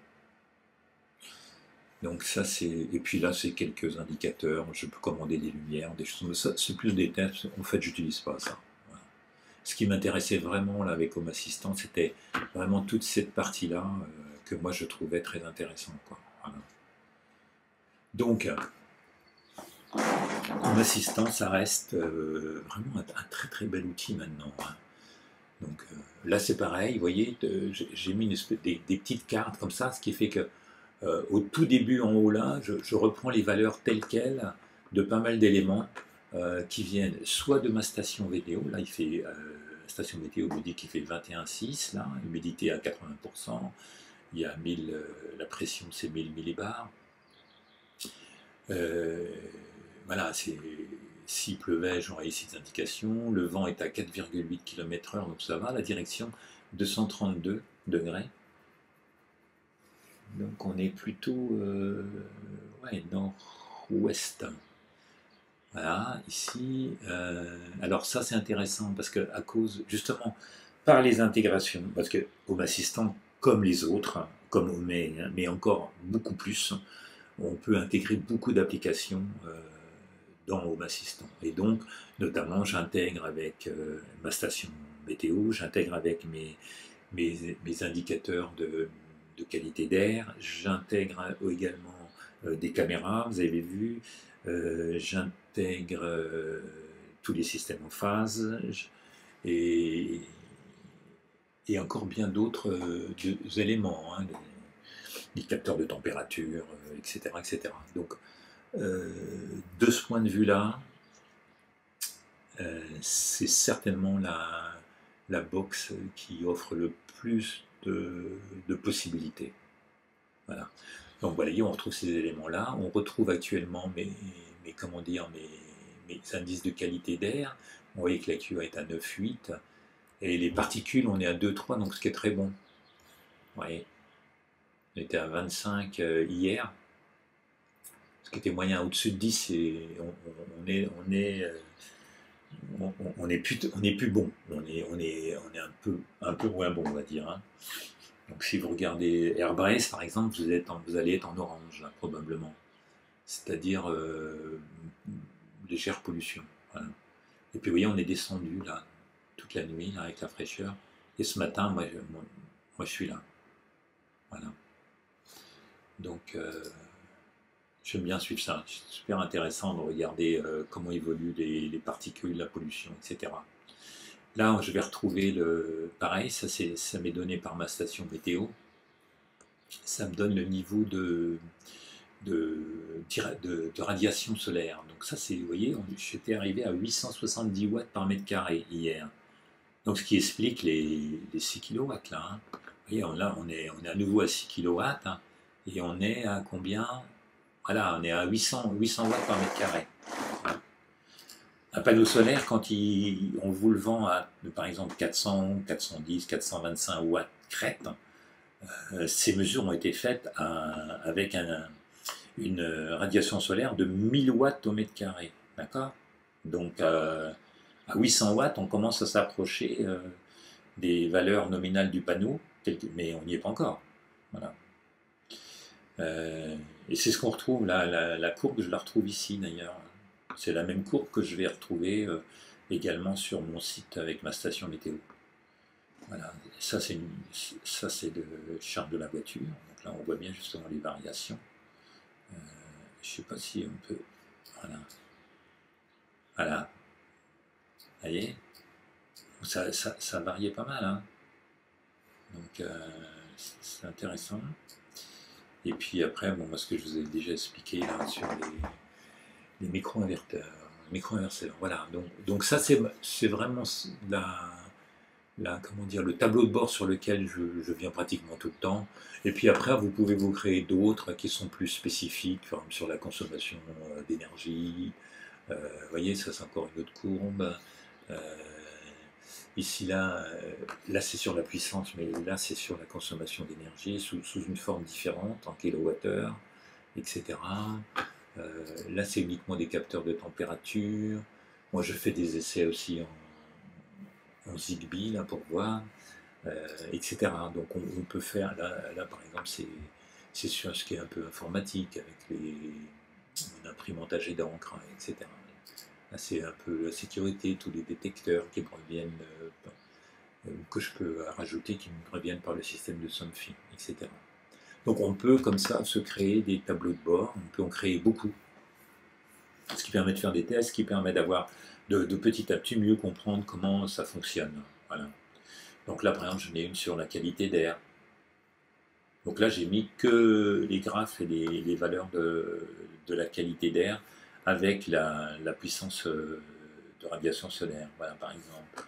Donc ça, c'est... Et puis là, c'est quelques indicateurs. Je peux commander des lumières, des choses. Mais ça, c'est plus des tests. En fait, j'utilise pas ça. Voilà. Ce qui m'intéressait vraiment là avec Home Assistant, c'était vraiment toute cette partie-là que moi, je trouvais très intéressante, quoi. Voilà. Donc, Home Assistant, ça reste vraiment un très très bel outil maintenant. Hein. Donc là c'est pareil, vous voyez, j'ai mis des petites cartes comme ça, ce qui fait que au tout début en haut là, je reprends les valeurs telles quelles de pas mal d'éléments qui viennent soit de ma station météo, là il fait, la station météo me dit qu'il fait 21,6, là, l'humidité à 80%, il y a 1000, la pression c'est 1000 millibars. Voilà, s'il pleuvait, j'aurais ici des indications. Le vent est à 4,8 km/h, donc ça va. La direction, 232 degrés. Donc on est plutôt ouais, nord-ouest. Voilà, ici. Alors ça, c'est intéressant parce que à cause, justement, par les intégrations, parce que Home Assistant, comme les autres, comme Home, mais encore beaucoup plus, on peut intégrer beaucoup d'applications dans Home Assistant. Et donc, notamment, j'intègre avec ma station météo, j'intègre avec mes indicateurs de qualité d'air, j'intègre également des caméras, vous avez vu, j'intègre tous les systèmes en phase, et encore bien d'autres éléments, hein, des capteurs de température, etc., etc. Donc, de ce point de vue-là, c'est certainement la box qui offre le plus de possibilités. Voilà. Donc voilà, on retrouve ces éléments-là. On retrouve actuellement mes indices de qualité d'air. Vous voyez que la QA est à 9,8. Et les particules, on est à 2,3, donc ce qui est très bon. Vous voyez, on était à 25 hier. Ce qui était moyen au-dessus de 10, et on est plus bon, on est un peu moins bon, on va dire. Hein. Donc si vous regardez Airbrace par exemple, vous allez être en orange là, probablement, c'est-à-dire légère pollution. Voilà. Et puis vous voyez, on est descendu là toute la nuit là, avec la fraîcheur, et ce matin, moi je suis là. Voilà. Donc J'aime bien suivre ça. C'est super intéressant de regarder comment évoluent les particules, la pollution, etc. Là, je vais retrouver pareil, ça m'est donné par ma station météo. Ça me donne le niveau de radiation solaire. Donc ça, vous voyez, j'étais arrivé à 870 watts par mètre carré hier. Donc ce qui explique les 6 kilowatts là. Hein. Vous voyez, là, on est à nouveau à 6 kilowatts, hein, et on est à combien? Voilà, on est à 800 watts par mètre carré. Voilà. Un panneau solaire, quand on vous le vend à, par exemple, 400, 410, 425 watts crête, ces mesures ont été faites avec une radiation solaire de 1000 watts au mètre carré. D'accord? Donc, à 800 watts, on commence à s'approcher des valeurs nominales du panneau, mais on n'y est pas encore. Voilà. Et c'est ce qu'on retrouve, là, la courbe, je la retrouve ici d'ailleurs. C'est la même courbe que je vais retrouver également sur mon site avec ma station météo. Voilà, ça c'est le charte de la voiture. Donc là on voit bien justement les variations. Je ne sais pas si on peut... Voilà. Voilà. Vous voyez, ça variait pas mal. Hein. Donc c'est intéressant. Et puis après, bon, ce que je vous ai déjà expliqué là, sur les micro-inverteurs. Voilà. Donc ça c'est vraiment comment dire, le tableau de bord sur lequel je viens pratiquement tout le temps. Et puis après, vous pouvez vous créer d'autres qui sont plus spécifiques, par exemple sur la consommation d'énergie. Vous voyez, ça c'est encore une autre courbe. Ici, là c'est sur la puissance, mais là c'est sur la consommation d'énergie sous une forme différente, en kilowattheure, etc. Là c'est uniquement des capteurs de température. Moi je fais des essais aussi en Zigbee là, pour voir, etc. Donc on peut faire, là par exemple c'est sur ce qui est un peu informatique, avec une imprimante à jet d'encre, etc. Là c'est un peu la sécurité, tous les détecteurs qui me reviennent, que je peux rajouter, qui me reviennent par le système de Somfy, etc. Donc on peut comme ça se créer des tableaux de bord, on peut en créer beaucoup, ce qui permet de faire des tests, ce qui permet d'avoir de petit à petit mieux comprendre comment ça fonctionne. Voilà. Donc là par exemple j'en ai une sur la qualité d'air. Donc là j'ai mis que les graphes et les valeurs de la qualité d'air avec la puissance de radiation solaire. Voilà par exemple.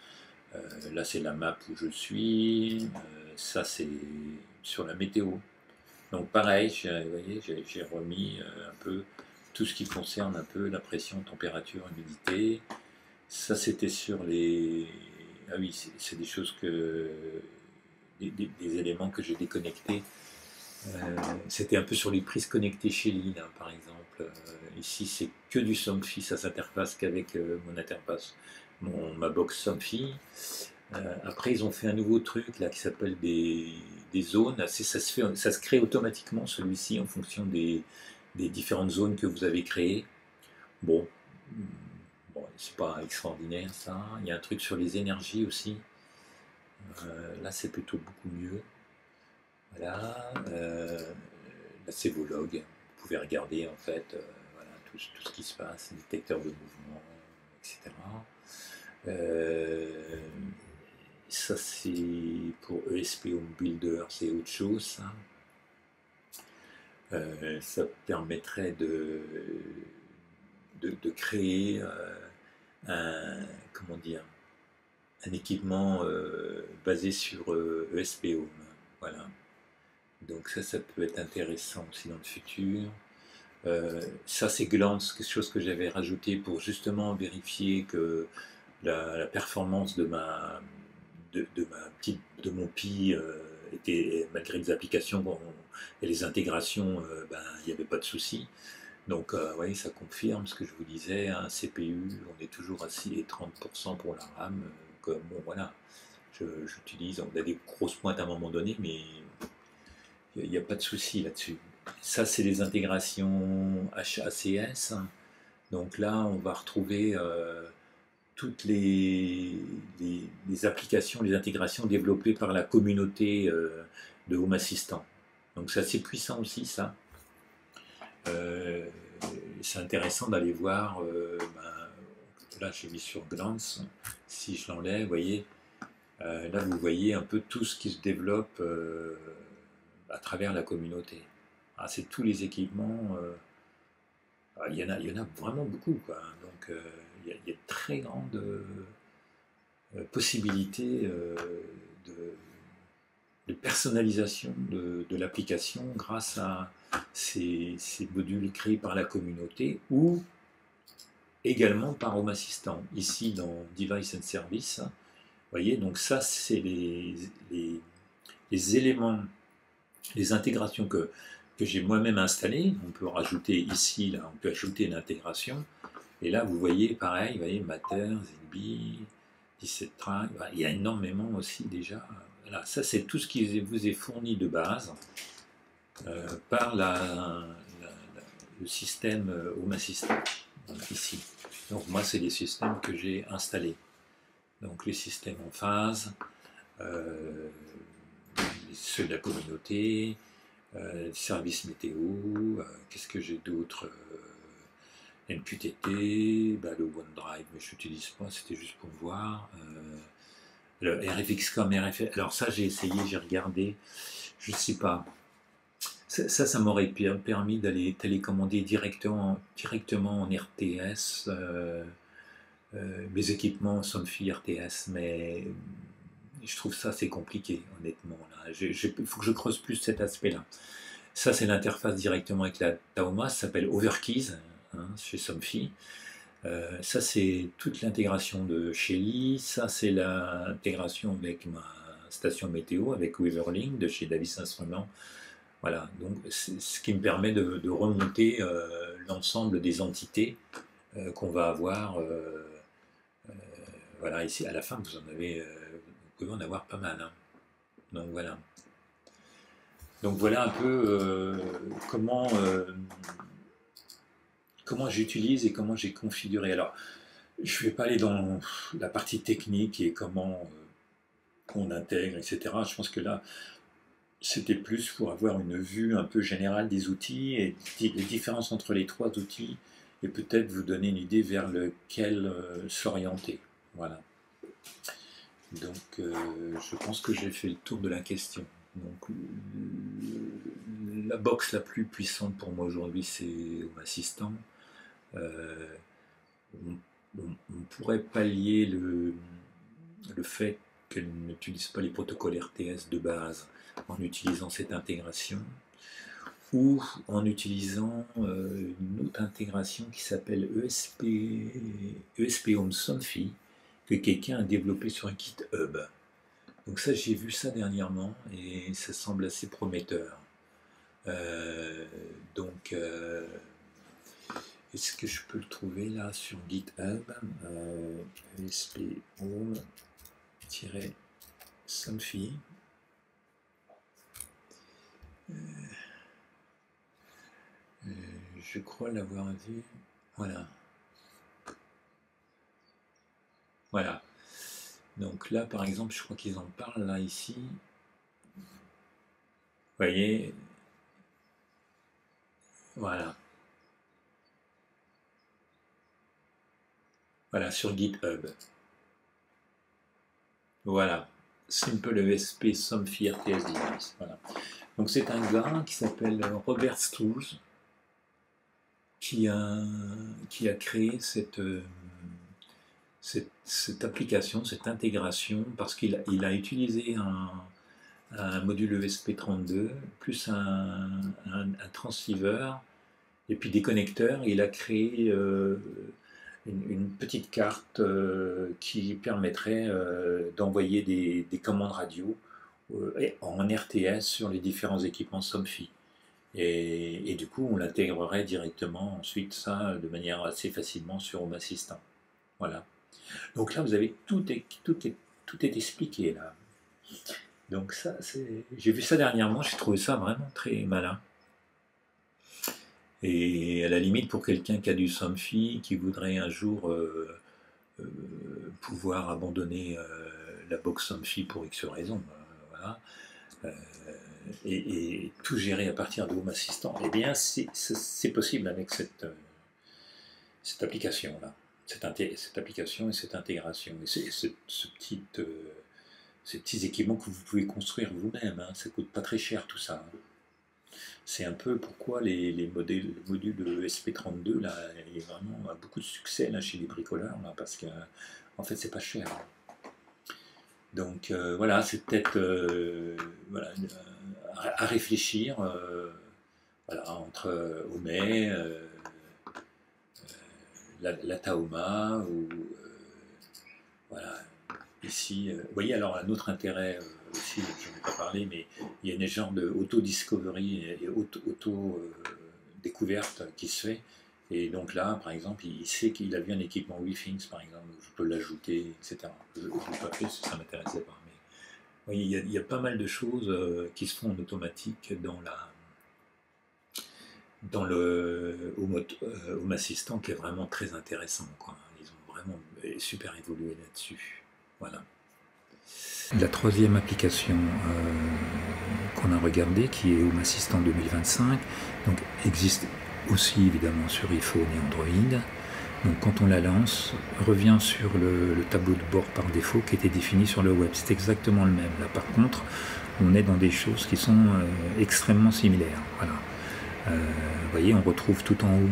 Là c'est la map où je suis, ça c'est sur la météo. Donc pareil, vous voyez, j'ai remis un peu tout ce qui concerne un peu la pression, température, humidité. Ça c'était sur les... Ah oui, c'est des choses que... Des éléments que j'ai déconnectés. C'était un peu sur les prises connectées chez Lee, là, par exemple. Ici c'est que du Somfy, ça s'interface qu'avec mon interface, ma box Somfy. Après ils ont fait un nouveau truc là qui s'appelle des zones. Ça se crée automatiquement celui-ci en fonction des différentes zones que vous avez créées. Bon, c'est pas extraordinaire ça. Il y a un truc sur les énergies aussi. Là c'est plutôt beaucoup mieux. Voilà. Là c'est vos logs. Vous pouvez regarder en fait voilà, tout ce qui se passe, détecteur de mouvement, etc. Ça c'est pour ESP Home Builder, c'est autre chose ça. Ça permettrait de créer comment dire, un équipement basé sur ESP Home. Voilà. Donc ça peut être intéressant aussi dans le futur. Ça c'est Glance, quelque chose que j'avais rajouté pour justement vérifier que la performance de mon Pi était, malgré les applications et les intégrations, il n'y avait pas de souci. Donc oui, ça confirme ce que je vous disais, un CPU, on est toujours à 30% pour la RAM. Bon voilà, j'utilise, on a des grosses pointes à un moment donné, mais il n'y a pas de souci là-dessus. Ça c'est les intégrations HACS. Donc là on va retrouver toutes les applications, les intégrations développées par la communauté de Home Assistant. Donc c'est assez puissant aussi ça. c'est intéressant d'aller voir, là j'ai mis sur Glance, si je l'enlève, vous voyez, là vous voyez un peu tout ce qui se développe à travers la communauté. Ah, c'est tous les équipements, il y en a vraiment beaucoup, quoi. Donc il y a de très grandes possibilités de personnalisation de l'application grâce à ces modules créés par la communauté ou également par Home Assistant. Ici dans Device and Service, vous voyez, donc ça c'est les éléments, les intégrations que j'ai moi-même installées. On peut rajouter ici, là, on peut ajouter une intégration. Et là, vous voyez, pareil, vous voyez, Matter, Zigbee, 17 tracks, il y a énormément aussi déjà. Voilà, ça c'est tout ce qui vous est fourni de base par le système Home Assistant, ici. Donc moi, c'est les systèmes que j'ai installés. Donc les systèmes en phase, ceux de la communauté, services météo, qu'est-ce que j'ai d'autre, MQTT, le OneDrive, mais je n'utilise pas, c'était juste pour voir. Le RFX.com, alors ça j'ai essayé, j'ai regardé, je ne sais pas. Ça m'aurait permis d'aller télécommander directement en RTS mes équipements Somfy RTS, mais je trouve ça assez compliqué, honnêtement. Il faut que je creuse plus cet aspect-là. Ça, c'est l'interface directement avec la Taoma, ça s'appelle Overkeys, chez Somfy. Ça, c'est toute l'intégration de Shelly. Ça, c'est l'intégration avec ma station météo, avec Weatherlink de chez Davis Instruments. Voilà, donc c'est ce qui me permet de remonter l'ensemble des entités qu'on va avoir. Voilà, ici à la fin, vous pouvez en avoir pas mal. Hein. Donc voilà. Donc voilà un peu comment j'utilise et comment j'ai configuré. Alors, je ne vais pas aller dans la partie technique et comment on intègre, etc. Je pense que là, c'était plus pour avoir une vue un peu générale des outils et les différences entre les trois outils et peut-être vous donner une idée vers lequel s'orienter. Voilà. Donc, je pense que j'ai fait le tour de la question. Donc, la box la plus puissante pour moi aujourd'hui, c'est Home Assistant. On pourrait pallier le fait qu'elle n'utilise pas les protocoles RTS de base en utilisant cette intégration ou en utilisant une autre intégration qui s'appelle ESP Home Somfy que quelqu'un a développé sur un GitHub. Donc ça, j'ai vu ça dernièrement et ça semble assez prometteur. Est-ce que je peux le trouver là sur GitHub ESP Home-Somfy. Je crois l'avoir vu. Voilà. Voilà. Donc là, par exemple, je crois qu'ils en parlent là, ici. Vous voyez. Voilà. Voilà, sur GitHub. Voilà. Simple ESP Somfy RTS Device. Voilà. Donc c'est un gars qui s'appelle Robert Struze qui a créé cette application, cette intégration, parce qu'il a utilisé un module ESP32 plus un transceiver et puis des connecteurs. Il a créé une petite carte qui permettrait d'envoyer des commandes radio en RTS sur les différents équipements Somfy. Et du coup, on l'intégrerait directement ensuite ça de manière assez facilement sur Home Assistant. Voilà. Donc là, vous avez tout est expliqué là. Donc ça, j'ai vu ça dernièrement, j'ai trouvé ça vraiment très malin. Et à la limite, pour quelqu'un qui a du Somfy, qui voudrait un jour pouvoir abandonner la box Somfy pour X raisons, voilà. et tout gérer à partir de Home Assistant, eh bien c'est possible avec cette application-là, cette application et cette intégration. Et ces petits équipements que vous pouvez construire vous-même, hein, ça ne coûte pas très cher tout ça. C'est un peu pourquoi les modules ESP32, là, il vraiment a beaucoup de succès là, chez les bricoleurs, là, parce que en fait c'est pas cher. Donc voilà, c'est peut-être voilà, à réfléchir voilà, entre Homey, la Tahoma, ou voilà, ici, vous voyez, alors un autre intérêt aussi, je n'en ai pas parlé, mais il y a une genre de auto-discovery et auto-découverte qui se fait. Et donc là, par exemple, il sait qu'il a vu un équipement WeThings, par exemple, je peux l'ajouter, etc. Je ne l'ai pas fait si ça ne m'intéressait pas. Mais oui, il y a pas mal de choses qui se font en automatique dans le Home Assistant, qui est vraiment très intéressant, quoi. Ils ont vraiment super évolué là-dessus. Voilà. La troisième application qu'on a regardée, qui est Home Assistant 2025, donc existe aussi évidemment sur iPhone et Android. Donc quand on la lance, revient sur le tableau de bord par défaut qui était défini sur le web. C'est exactement le même. Là par contre, on est dans des choses qui sont extrêmement similaires. Voilà. Vous voyez, on retrouve tout en haut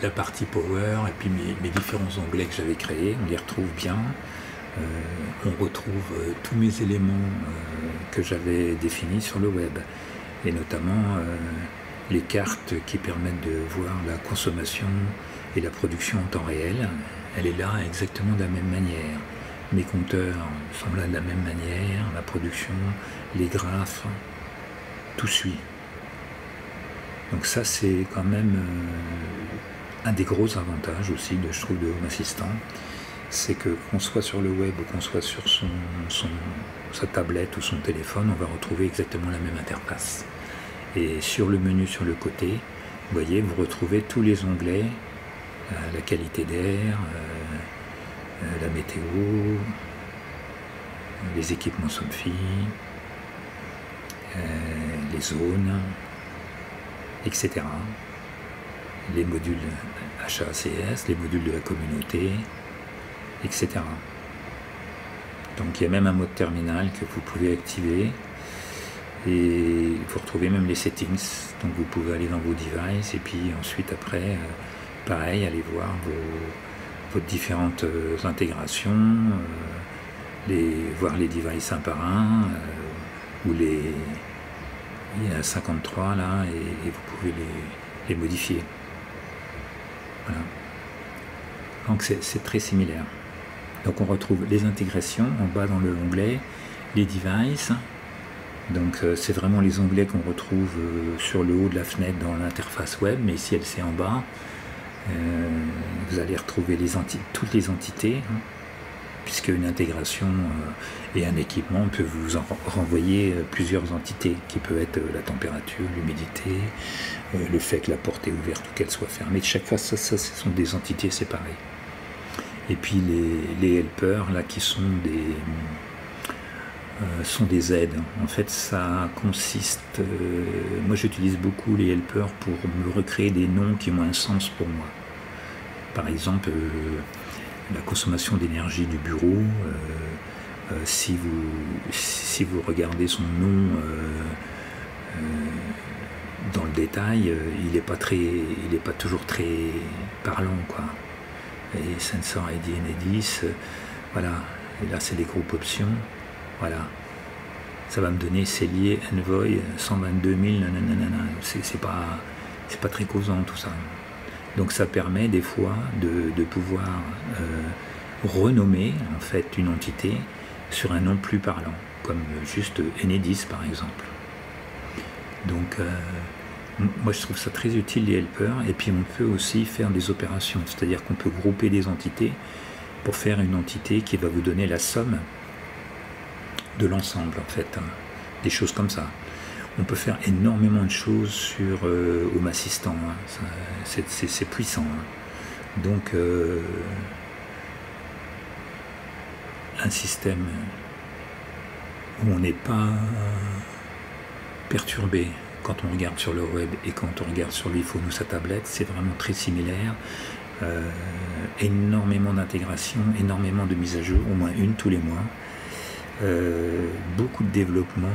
la partie Power et puis mes différents onglets que j'avais créés. On les retrouve bien. On retrouve tous mes éléments que j'avais définis sur le web. Et notamment les cartes qui permettent de voir la consommation et la production en temps réel. Elle est là exactement de la même manière. Mes compteurs sont là de la même manière, la production, les graphes, tout suit. Donc ça c'est quand même un des gros avantages aussi, je trouve, de Home Assistant. C'est que qu'on soit sur le web ou qu'on soit sur sa tablette ou son téléphone, on va retrouver exactement la même interface. Et sur le menu sur le côté, vous voyez, vous retrouvez tous les onglets, la qualité d'air, la météo, les équipements Somfy, les zones, etc. Les modules HACS, les modules de la communauté, etc. Donc il y a même un mode terminal que vous pouvez activer. Et vous retrouvez même les settings, donc vous pouvez aller dans vos devices et puis ensuite après, pareil, aller voir vos différentes intégrations, voir les devices un par un, ou il y a 53 là, et vous pouvez les modifier. Voilà. Donc c'est très similaire. Donc on retrouve les intégrations en bas dans l'onglet, les devices. Donc c'est vraiment les onglets qu'on retrouve sur le haut de la fenêtre dans l'interface web, mais ici c'est en bas. Vous allez retrouver toutes les entités, hein, puisque une intégration et un équipement peut vous renvoyer plusieurs entités, qui peuvent être la température, l'humidité, le fait que la porte est ouverte ou qu'elle soit fermée. Chaque fois, ça ce sont des entités séparées. Et puis les helpers, là, qui sont des aides. En fait, ça consiste... moi, j'utilise beaucoup les helpers pour me recréer des noms qui ont un sens pour moi. Par exemple, la consommation d'énergie du bureau. Si vous regardez son nom dans le détail, il n'est pas toujours très parlant, quoi. Et Sensor ID Enedis, voilà. Et là, c'est les groupes options. Voilà, ça va me donner Cellier Envoy 122 000, nanana. C'est pas très causant tout ça. Donc ça permet des fois de pouvoir renommer en fait une entité sur un nom plus parlant, comme juste Enedis par exemple. Donc moi je trouve ça très utile les helpers, et puis on peut aussi faire des opérations, c'est-à-dire qu'on peut grouper des entités pour faire une entité qui va vous donner la somme de l'ensemble, en fait, hein, des choses comme ça. On peut faire énormément de choses sur Home Assistant, hein, c'est puissant. Hein. Donc, un système où on n'est pas perturbé quand on regarde sur le web et quand on regarde sur l'iPhone ou sa tablette. C'est vraiment très similaire. Énormément d'intégration, énormément de mises à jour, au moins une tous les mois. Beaucoup de développement.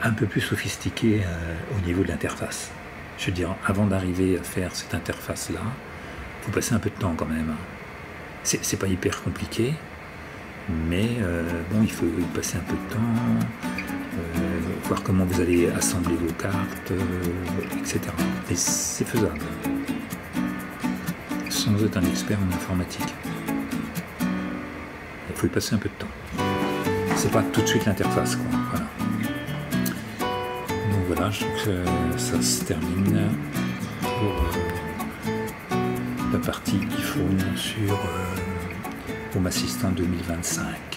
Un peu plus sophistiqué au niveau de l'interface. Je veux dire, avant d'arriver à faire cette interface-là, il faut passer un peu de temps quand même. C'est pas hyper compliqué, mais bon, il faut y passer un peu de temps, voir comment vous allez assembler vos cartes, etc. Et c'est faisable, sans être un expert en informatique. Il faut y passer un peu de temps. C'est pas tout de suite l'interface, quoi. Voilà. Donc voilà, je trouve que ça se termine pour la partie iPhone sur Home Assistant 2025.